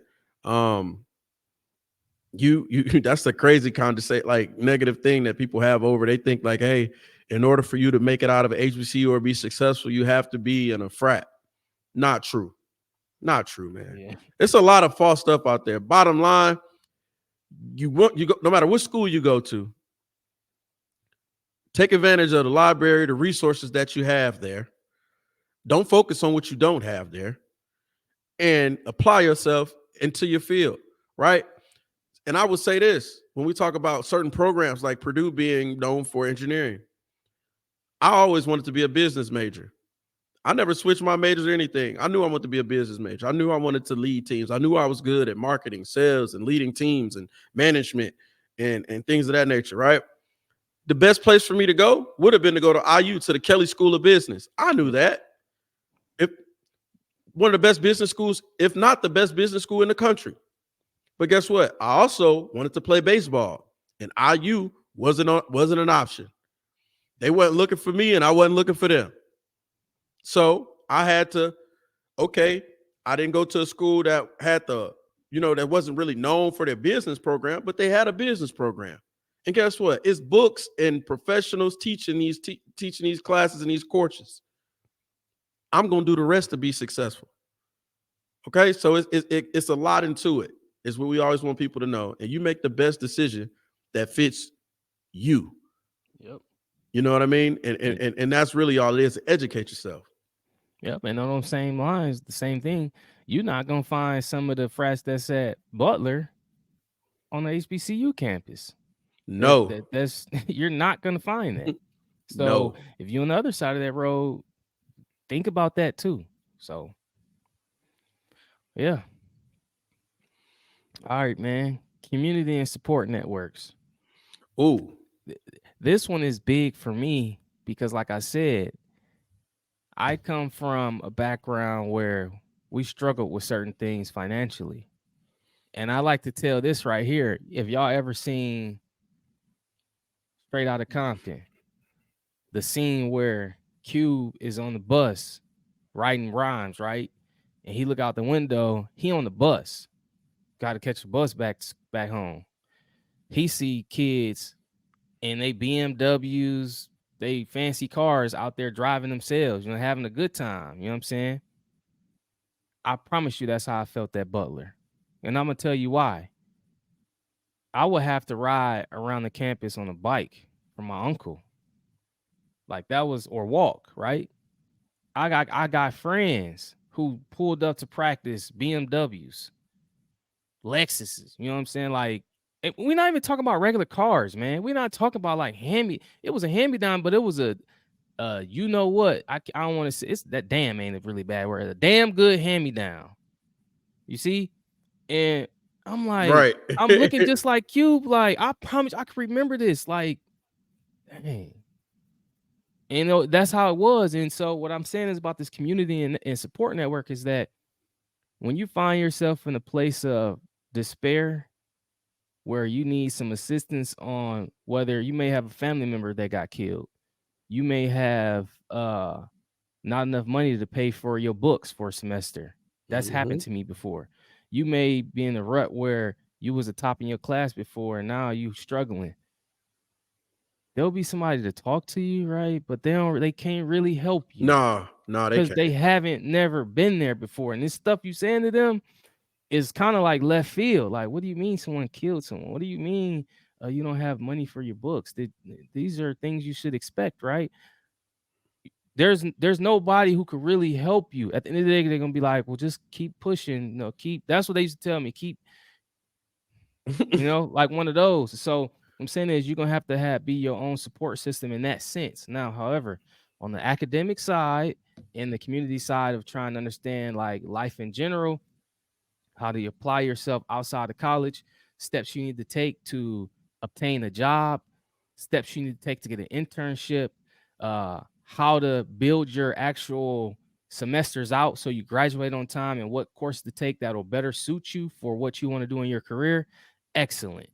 You that's the crazy condensate, like negative thing that people have over. They think like, hey, in order for you to make it out of an HBCU or be successful, you have to be in a frat. Not true. Not true, man. Yeah. It's a lot of false stuff out there. Bottom line, you go no matter what school you go to, take advantage of the library, the resources that you have there. Don't focus on what you don't have there, and apply yourself into your field, right? And I would say this when we talk about certain programs like Purdue being known for engineering, I always wanted to be a business major. I never switched my majors or anything. I knew I wanted to be a business major. I knew I wanted to lead teams. I knew I was good at marketing, sales, and leading teams and management and things of that nature, right? The best place for me to go would have been to go to IU, to the Kelly School of Business. I knew that. If one of the best business schools, if not the best business school in the country. But guess what? I also wanted to play baseball, and IU wasn't an option. They weren't looking for me, and I wasn't looking for them. So I had to, okay, I didn't go to a school that had that wasn't really known for their business program, but they had a business program. And guess what? It's books and professionals teaching teaching these classes and these courses. I'm gonna do the rest to be successful. Okay, so it's a lot into it. It's what we always want people to know, and you make the best decision that fits you. Yep. You know what I mean? And And, and, and that's really all it is. Educate yourself. yep. And on those same lines, the same thing. You're not gonna find some of the frats that's at Butler on the HBCU campus. No, That's you're not gonna find that. So no. if you're on the other side of that road, think about that too. So yeah. All right, man. Community and support networks. Ooh, This one is big for me because, like I said, I come from a background where we struggled with certain things financially. And I like to tell this right here. If y'all ever seen Straight Outta Compton, the scene where Cube is on the bus writing rhymes, right? And he look out the window, he on the bus, got to catch the bus back home. He see kids and they BMWs, they fancy cars out there driving themselves, having a good time. You know what I'm saying? I promise you that's how I felt at Butler. And I'm gonna tell you why. I would have to ride around the campus on a bike from my uncle. Like that was or walk, right? I got friends who pulled up to practice BMWs, Lexuses. You know what I'm saying? Like we're not even talking about regular cars, man. We're not talking about like it was a hand-me-down, but it was a you know what? I don't want to say it's that damn ain't a really bad word. A damn good hand-me-down. You see? And I'm like, right. I'm looking just like Cube. Like, I promise I can remember this. Like, dang. And, that's how it was. And so what I'm saying is about this community and support network is that when you find yourself in a place of despair where you need some assistance on whether you may have a family member that got killed, you may have not enough money to pay for your books for a semester. That's happened Mhm. to me before. You may be in a rut where you was the top in your class before and now you struggling. There'll be somebody to talk to you, right? But they can't really help you Nah, they because they can't. haven't never been there before. And this stuff you saying to them is kind of like left field. Like, what do you mean someone killed someone? What do you mean you don't have money for your books? These are things you should expect, right? There's nobody who could really help you. At the end of the day, they're gonna be like, well, just keep pushing, keep that's what they used to tell me, keep, like one of those. So what I'm saying is you're gonna have to be your own support system in that sense. Now, however, on the academic side and the community side of trying to understand like life in general, how to apply yourself outside of college, steps you need to take to obtain a job, steps you need to take to get an internship, how to build your actual semesters out so you graduate on time and what course to take that'll better suit you for what you want to do in your career. Excellent.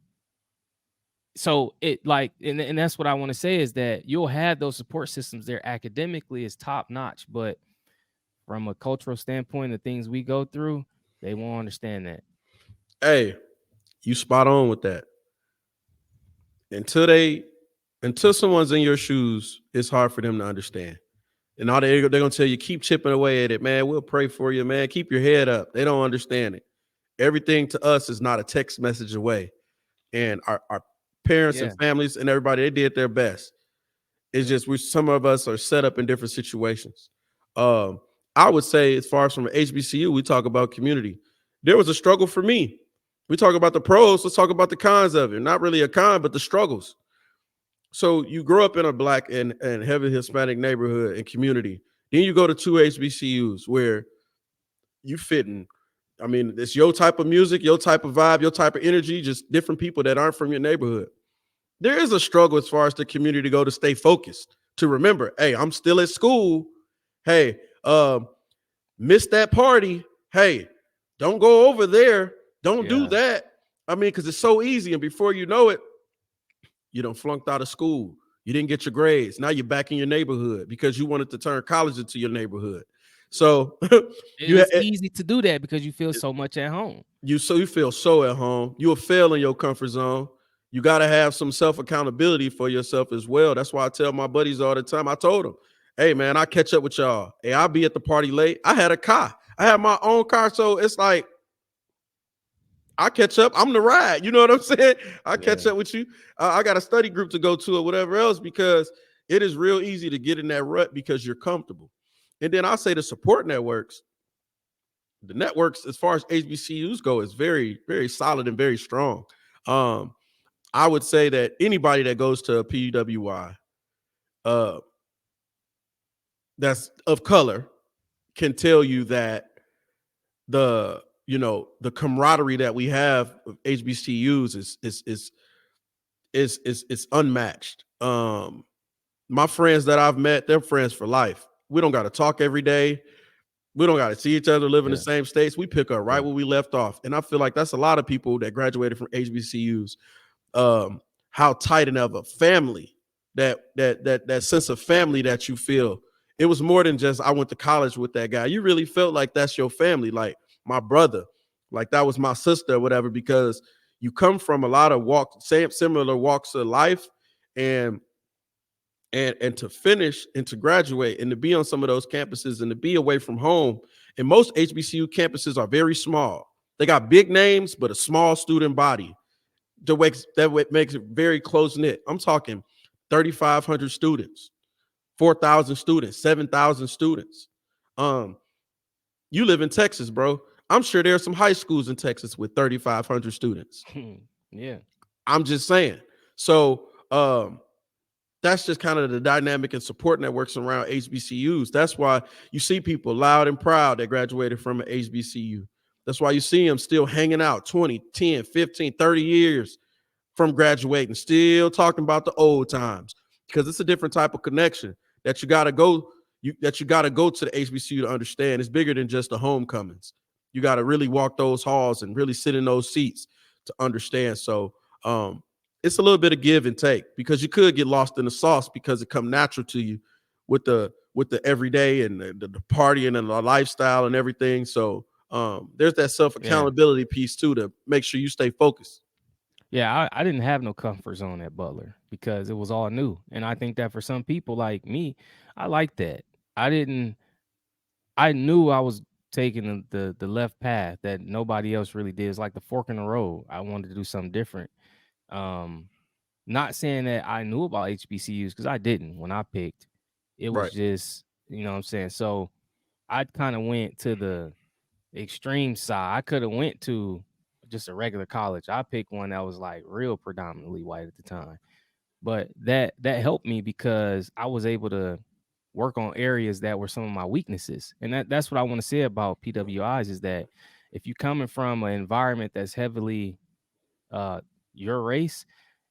So it and that's what I want to say is that you'll have those support systems there academically is top notch, but from a cultural standpoint, the things we go through, they won't understand that. Hey, you spot on with that. Until someone's in your shoes, it's hard for them to understand. And all they're gonna tell you, keep chipping away at it, man. We'll pray for you, man. Keep your head up. They don't understand it. Everything to us is not a text message away. And our parents and Yeah. families and everybody, they did their best. It's Yep. just some of us are set up in different situations. Um, I would say, as far as from HBCU, we talk about community. There was a struggle for me. We talk about the pros, let's talk about the cons of it. Not really a con, but the struggles. So you grow up in a black and heavy Hispanic neighborhood and community. Then you go to two HBCUs where you fit in. I mean, it's your type of music, your type of vibe, your type of energy, just different people that aren't from your neighborhood. There is a struggle as far as the community to go to stay focused, to remember, hey, I'm still at school. Hey, miss that party. Hey, don't go over there. Don't do Yeah. that. I mean, because it's so easy. And before you know it, you done flunked out of school. You didn't get your grades. Now you're back in your neighborhood because you wanted to turn college into your neighborhood. So And you it's ha- easy to do that because you feel so much at home. you feel so at home. You'll fail in your comfort zone. You got to have some self accountability for yourself as well. That's why I tell my buddies all the time. I told them, "Hey man, I catch up with y'all. Hey, I'll be at the party late. I had a car. I had my own car, so it's like I catch up. I'm the ride. You know what I'm saying? I catch Yeah. up with you. I got a study group to go to or whatever else because it is real easy to get in that rut because you're comfortable. And then I'll say the support networks. The networks, as far as HBCUs go, is very, very solid and very strong. Um, I would say that anybody that goes to a PWI uh, that's of color can tell you that the camaraderie that we have with HBCUs is unmatched. My friends that I've met, they're friends for life. We don't got to talk every day. We don't got to see each other, live in the Yeah. same states. We pick up right Yeah. where we left off. And I feel like that's a lot of people that graduated from HBCUs. um, how tight and of a family that sense of family that you feel. It was more than just I went to college with that guy. You really felt like that's your family, like my brother, like that was my sister, or whatever, because you come from a lot of same similar walks of life, and and to finish and to graduate and to be on some of those campuses and to be away from home. And most HBCU campuses are very small. They got big names, but a small student body that makes it very close knit. I'm talking 3,500 students, 4,000 students, 7,000 students. Um, you live in Texas, bro. I'm sure there are some high schools in Texas with 3,500 students. Yeah. I'm just saying. So that's just kind of the dynamic and support networks around HBCUs. That's why you see people loud and proud that graduated from an HBCU. That's why you see them still hanging out 20, 10, 15, 30 years from graduating, still talking about the old times because it's a different type of connection that you got to go. You got to go to the HBCU to understand. It's bigger than just the homecomings. You got to really walk those halls and really sit in those seats to understand. So it's a little bit of give and take because you could get lost in the sauce because it come natural to you with the everyday and the partying and the lifestyle and everything. So there's that self Yeah. accountability piece too to make sure you stay focused. Yeah, I didn't have no comfort zone at Butler because it was all new. And I think that for some people like me, I like that. I didn't I knew I was taking the left path that nobody else really did. It's like the fork in the road. I wanted to do something different. Um, Not saying that I knew about HBCUs because I didn't when I picked. It was Right. just, you know what I'm saying? So I kind of went to the extreme side. I could have went to just a regular college. I picked one that was like real predominantly white at the time. But that helped me because I was able to work on areas that were some of my weaknesses. And that's what I want to say about PWIs is that if you coming from an environment that's heavily uh your race,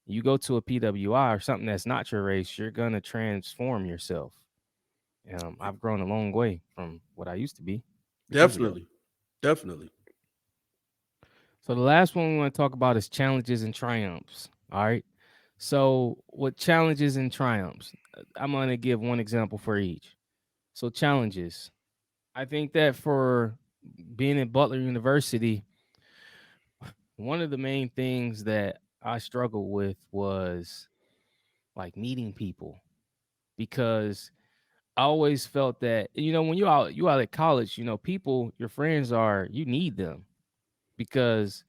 you go to a PWI or something that's not your race, you're gonna transform yourself. I've grown a long way from what I used to be because of that. Definitely. Definitely. So the last one we want to talk about is challenges and triumphs. All right. So with challenges and triumphs, I'm gonna give one example for each. So challenges. I think that for being at Butler University, one of the main things that I struggled with was like meeting people because I always felt that when you out at college, people your friends are you need them because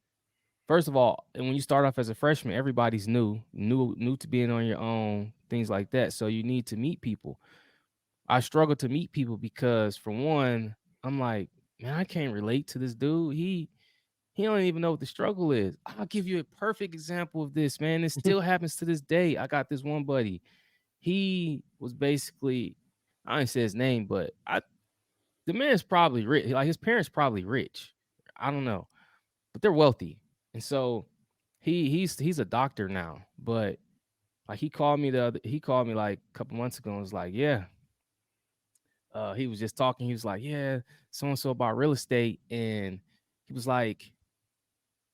first of all, and when you start off as a freshman, everybody's new to being on your own, things like that. So you need to meet people. I struggle to meet people because for one, I'm like, man, I can't relate to this dude. He don't even know what the struggle is. I'll give you a perfect example of this, man. It still happens to this day. I got this one buddy. He was basically, I didn't say his name, but the man's probably rich. Like his parents probably rich. I don't know, but they're wealthy, and so he's a doctor now. But like he called me like a couple months ago and was like, yeah, he was just talking. He was like, yeah, so and so about real estate, and he was like,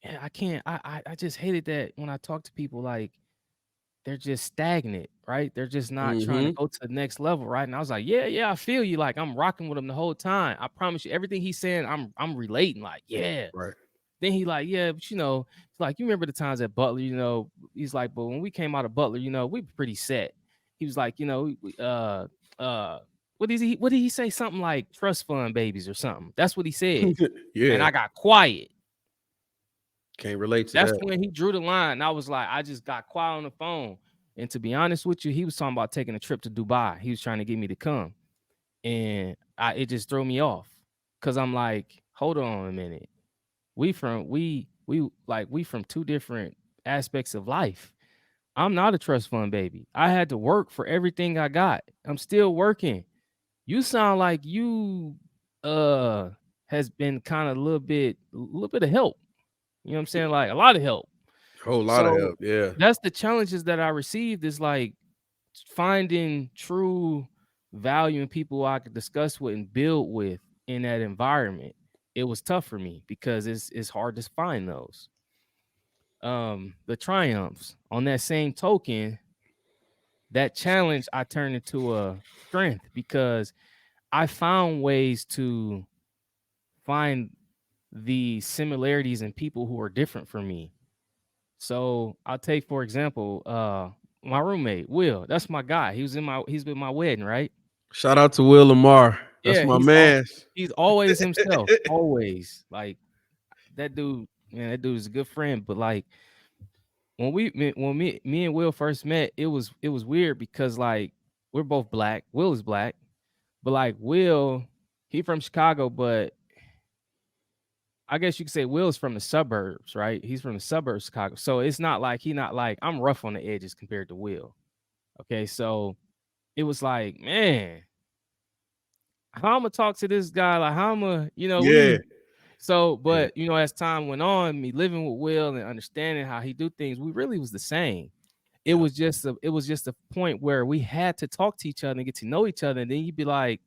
yeah, I can't. I just hated that when I talk to people like they're just stagnant, right? They're just not trying to Mm-hmm. go to the next level, right? And I was like, yeah, yeah, I feel you. Like I'm rocking with him the whole time. I promise you, everything he's saying, I'm relating. Like, yeah. Right. Then he like, yeah, but it's like you remember the times at Butler, he's like, but when we came out of Butler, we were pretty set. He was like, uh, what did he say? Something like trust fund babies or something. That's what he said. And Yeah. I got quiet. Can't relate to That's that. when he drew the line. And I was like, I just got quiet on the phone. And to be honest with you, he was talking about taking a trip to Dubai. He was trying to get me to come. And it just threw me off. Cause I'm like, hold on a minute. We from two different aspects of life. I'm not a trust fund baby. I had to work for everything I got. I'm still working. You sound like you has been kind of a little bit of help. You know what I'm saying? Like a lot of help. Whole lot of So help. Yeah. that's the challenges that I received is like finding true value in people I could discuss with and build with in that environment. It was tough for me because it's hard to find those. The triumphs. On that same token, that challenge I turned into a strength because I found ways to find the similarities in people who are different from me. So I'll take for example, my roommate Will. That's my guy. He's been my wedding, right? Shout out to Will Lamar. That's Yeah, my man. he's always himself, always. Like that dude, man, that dude is a good friend. But like when me and Will first met, it was weird because like we're both black. Will is black, but like Will, he from Chicago, but I guess you could say Will's from the suburbs, right? He's from the suburbs of Chicago. So it's not like I'm rough on the edges compared to Will. Okay, so it was like, man, how I'm gonna talk to this guy? Like, how I'm gonna, Yeah. Yeah. but as time went on, me living with Will and understanding how he do things, we really was the same. Yeah. It was just a point where we had to talk to each other and get to know each other. And then you'd be like,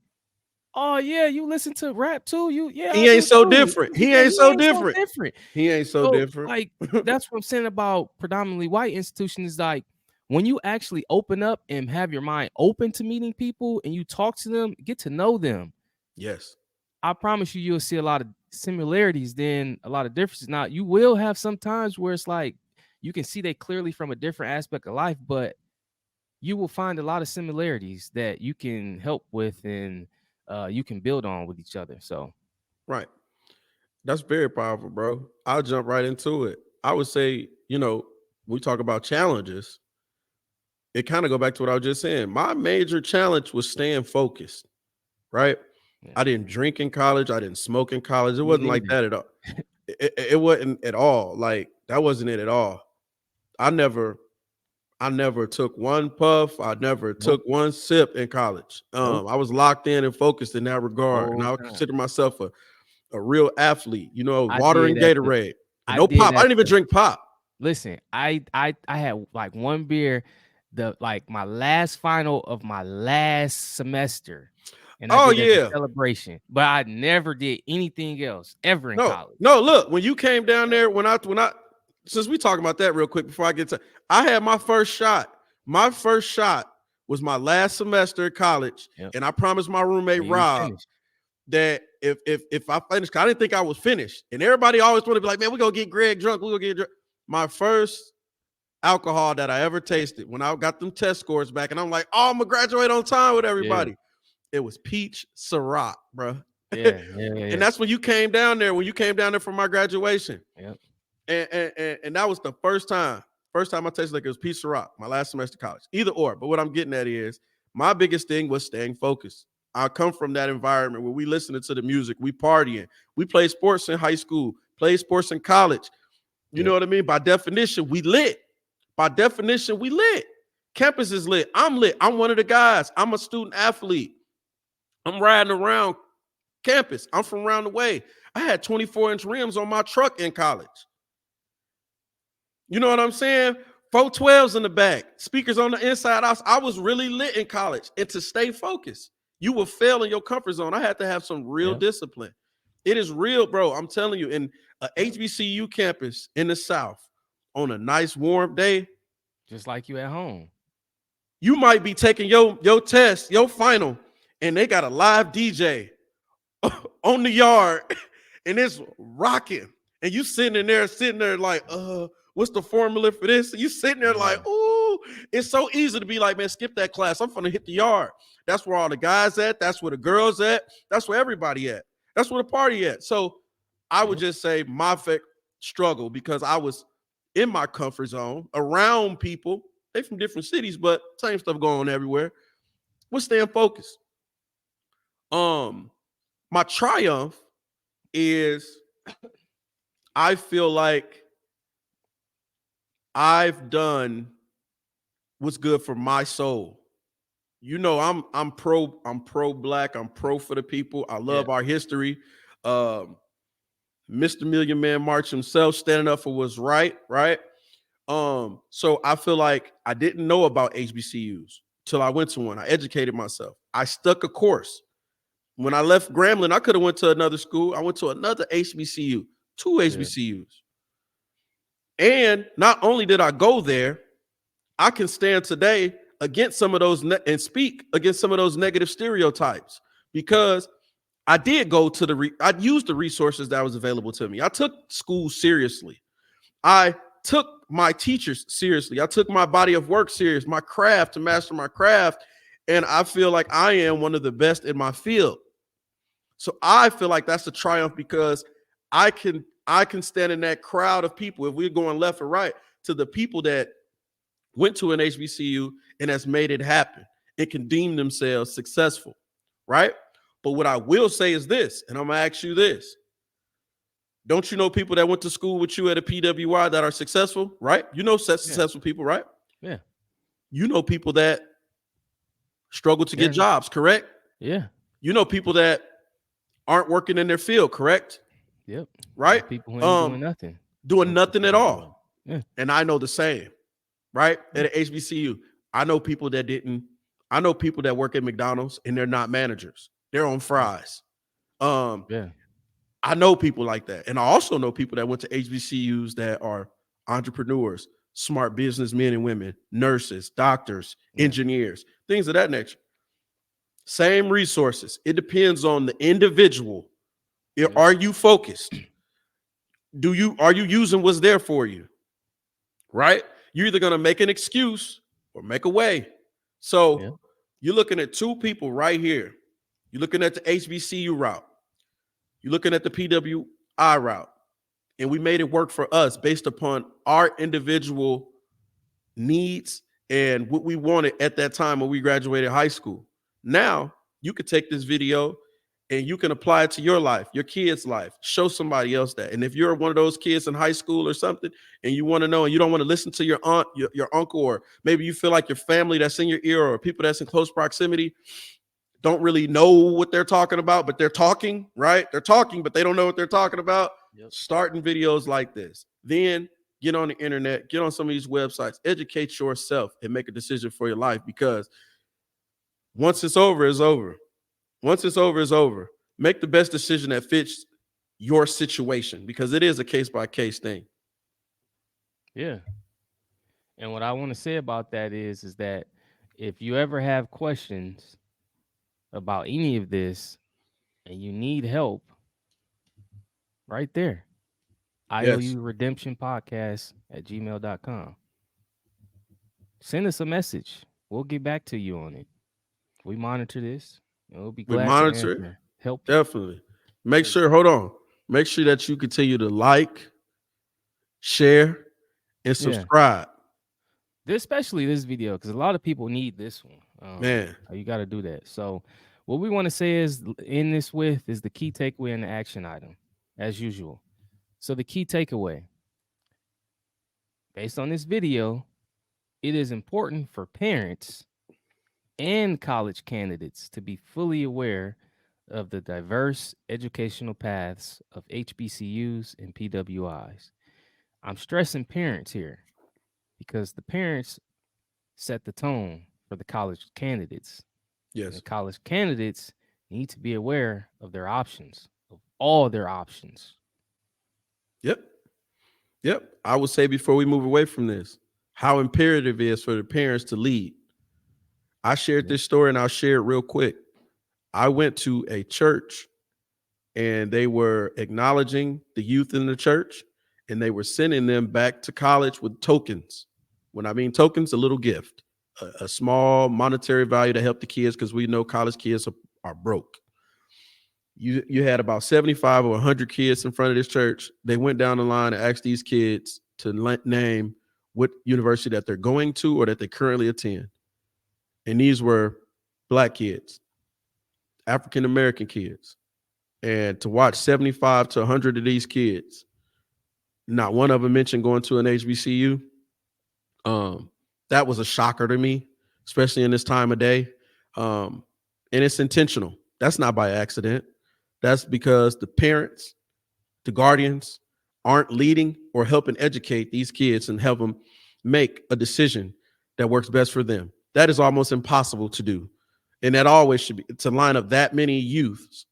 oh yeah, you listen to rap too? Yeah, I He ain't do so too. different. He Yeah, ain't he so ain't so different. different. He ain't so So, different. like, that's what I'm saying about predominantly white institutions. Like, when you actually open up and have your mind open to meeting people and you talk to them, get to know them, Yes. I promise you, you'll see a lot of similarities than a lot of differences. Now, you will have some times where it's like you can see they clearly from a different aspect of life, but you will find a lot of similarities that you can help with and you can build on with each other. So, Right. That's very powerful, bro. I'll jump right into it. I would say, we talk about challenges. It kind of go back to what I was just saying. My major challenge was staying focused, right? yeah, I didn't drink in college. I didn't smoke in college. It me wasn't like neither. that at all. It wasn't at all. Like that wasn't it at all. I never I never took one puff. I never Nope, took one sip in college. nope, I was locked in and focused in that regard. And whole I would time. consider myself a real athlete, I water did and at the Gatorade. And I no did pop. I at didn't even the drink pop. listen, I had like one beer my last final of my last semester, and I Oh did that as a yeah. celebration, but I never did anything else ever in No, college. no, look, when you came down there, when I since we talking about that real quick before I get to I had my first shot. My first shot was my last semester at college, Yep. and I promised my roommate And you was Rob finished. that if I finished, 'cause I didn't think I was finished. And everybody always want to be like, man, we're gonna get Greg drunk, we're gonna get drunk. My first alcohol that I ever tasted when I got them test scores back, and I'm like, oh, I'm gonna graduate on time with Yeah, everybody. It was peach Ciroc, bro. yeah, yeah, yeah, And yeah. that's when you came down there, for my graduation. Yep. And that was the first time. First time I tasted like it was peach Ciroc, my last semester of college. Either or. But what I'm getting at is my biggest thing was staying focused. I come from that environment where we listening to the music, we partying, we play sports in high school, play sports in college. You know Yep. what I mean? By definition, we lit. By definition, we lit. Campus is lit. I'm lit. I'm one of the guys. I'm a student athlete. I'm riding around campus. I'm from around the way. I had 24-inch rims on my truck in college. You know what I'm saying? 412s in the back, speakers on the inside. I was really lit in college. And to stay focused, you will fail in your comfort zone. I had to have some real Yep. discipline. It is real, bro. I'm telling you, in a HBCU campus in the South on a nice warm day, Just like you at home. You might be taking your test, your final, and they got a live DJ on the yard and it's rocking. And you sitting there like, what's the formula for this? And you sitting there Yeah. like, ooh, it's so easy to be like, man, skip that class. I'm gonna hit the yard. That's where all the guys at. That's where the girls at. That's where everybody at. That's where the party at. So I would Yep. just say my struggle because I was in my comfort zone around people. They from different cities, but same stuff going on everywhere. We're staying focused. Um, my triumph is I feel like I've done what's good for my soul. You know, I'm pro black, I'm pro for the people. I Yeah. love our history. Um, Mr. Million Man March himself standing up for what's right, right? So I feel like I didn't know about HBCUs till I went to one. I educated myself. I stuck a course. When I left Grambling, I could have went to another school. I went to another HBCU, two Yeah. HBCUs. And not only did I go there, I can stand today against some of those and speak against some of those negative stereotypes because I did go to I used the resources that was available to me. I took school seriously. I took my teachers seriously. I took my body of work serious, my craft to master my craft. And I feel like I am one of the best in my field. So I feel like that's a triumph because I can stand in that crowd of people, if we're going left or right, to the people that went to an HBCU and has made it happen and can deem themselves successful, right? But what I will say is this, and I'm gonna ask you this. Don't you know people that went to school with you at a PWI that are successful, right? You know Yeah. successful people, right? Yeah. You know people that struggle to get They're jobs, correct? yeah. You know people that aren't working in their field, correct? Yep. Right? People who ain't doing Um, nothing. doing Went to nothing at PWI. all. Yeah. And I know the same, right? Yeah. At a HBCU. I know people that didn't. I know people that work at McDonald's and they're not managers. They're on Yeah. fries. Um, Yeah. I know people like that. And I also know people that went to HBCUs that are entrepreneurs, smart businessmen and women, nurses, doctors, Yeah. engineers, things of that nature. Same resources. It depends on the individual. Yep. Are you focused? Are you using what's there for you? Right? You're either going to make an excuse or make a way. Yep. So you're looking at two people right here. You're looking at the HBCU route. You're looking at the PWI route. And we made it work for us based upon our individual needs and what we wanted at that time when we graduated high school. Now you could take this video and you can apply it to your life, your kid's life, show somebody else that. And if you're one of those kids in high school or something and you want to know and you don't want to listen to your aunt, your uncle, or maybe you feel like your family that's in your ear or people that's in close proximity don't really know what they're talking about, but they're talking, right? They're talking, but they don't know what they're talking about. Yep. Starting videos like this. Then get on the internet, get on some of these websites, educate yourself and make a decision for your life because once it's over, it's over. Once it's over, it's over. Make the best decision that fits your situation because it is a case by case thing. Yeah. And what I want to say about that is that if you ever have questions about any of this and you need help, right there, Yes. IOU Redemption Podcast at gmail.com. Send us a message. We'll get back to you on it. We monitor this and we'll be We glad to monitor it. answer, help you. Definitely. Make Hey, sure, hold on. Make sure that you continue to like, share, and yeah. subscribe. Especially this video, because a lot of people need this one. Man, You got to do that. So, what we want to say is in this with is the key takeaway and the action item, as usual. So, the key takeaway based on this video, it is important for parents and college candidates to be fully aware of the diverse educational paths of HBCUs and PWIs. I'm stressing parents here because the parents set the tone for the college candidates. And the yes. college candidates need to be aware of their options, of all their options. Yep. Yep. I would say before we move away from this, how imperative it is for the parents to lead. I shared Yep. this story and I'll share it real quick. I went to a church and they were acknowledging the youth in the church and they were sending them back to college with tokens. When I mean tokens, a little gift, a small monetary value to help the kids because we know college kids are broke. You had about 75 or 100 kids in front of this church. They went down the line and asked these kids to name what university that they're going to or that they currently attend. And these were black kids, African American kids. And to watch 75 to 100 of these kids, not one of them mentioned going to an HBCU. That was a shocker to me, especially in this time of day. And it's intentional. That's not by accident. That's because the parents, the guardians aren't leading or helping educate these kids and help them make a decision that works best for them. That is almost impossible to do. And that always should be to line up that many youths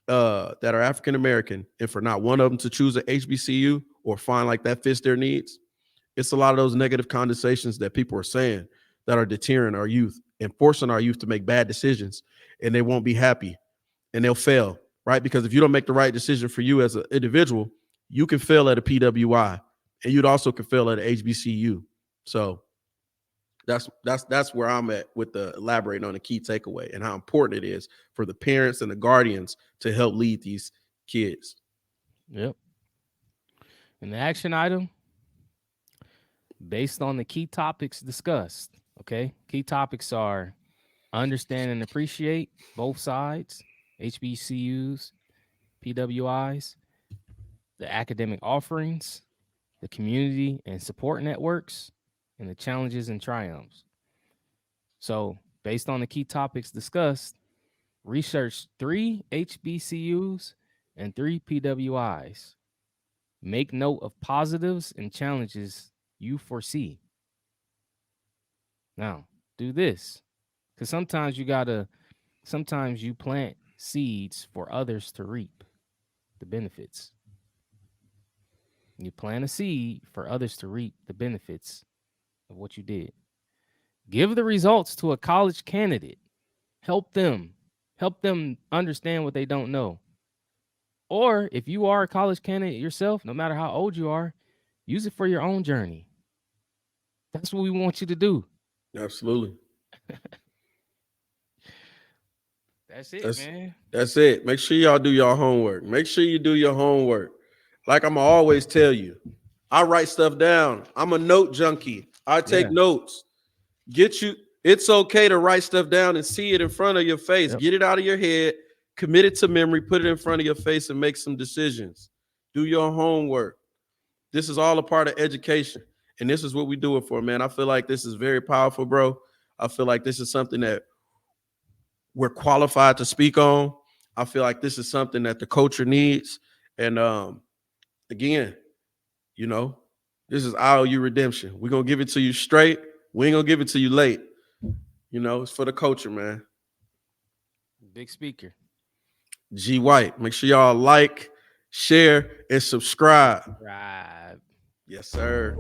that are African American and for not one of them to choose an HBCU or find like that fits their needs. It's a lot of those negative conversations that people are saying that are deterring our youth and forcing our youth to make bad decisions, and they won't be happy and they'll fail, right? Because if you don't make the right decision for you as an individual, you can fail at a PWI and you'd also can fail at an HBCU. So that's where I'm at with the elaborating on the key takeaway and how important it is for the parents and the guardians to help lead these kids. Yep. And the action item, based on the key topics discussed. Okay. Key topics are understand and appreciate both sides, HBCUs, PWIs, the academic offerings, the community and support networks, and the challenges and triumphs. So, based on the key topics discussed, research 3 HBCUs and 3 PWIs. Make note of positives and challenges you foresee. Now, do this because sometimes you plant seeds for others to reap the benefits. You plant a seed for others to reap the benefits of what you did. Give the results to a college candidate. Help them. Help them understand what they don't know. Or if you are a college candidate yourself, no matter how old you are, use it for your own journey. That's what we want you to do. Absolutely. That's it, That's man. that's it. Make sure y'all do your homework. Make sure you do your homework. Like I'm always tell you, I write stuff down. I'm a note junkie. I take Yeah. notes. Get you. It's okay to write stuff down and see it in front of your face. Yep. Get it out of your head. Commit it to memory. Put it in front of your face and make some decisions. Do your homework. This is all a part of education, and this is what we do it for, man. I feel like this is very powerful, bro. I feel like this is something that we're qualified to speak on. I feel like this is something that the culture needs. And again, you know, this is IOU redemption. We're gonna give it to you straight. We ain't gonna give it to you late. You know, it's for the culture, man. Big speaker. G White. Make sure y'all like, share, and subscribe. Right. Yes, sir.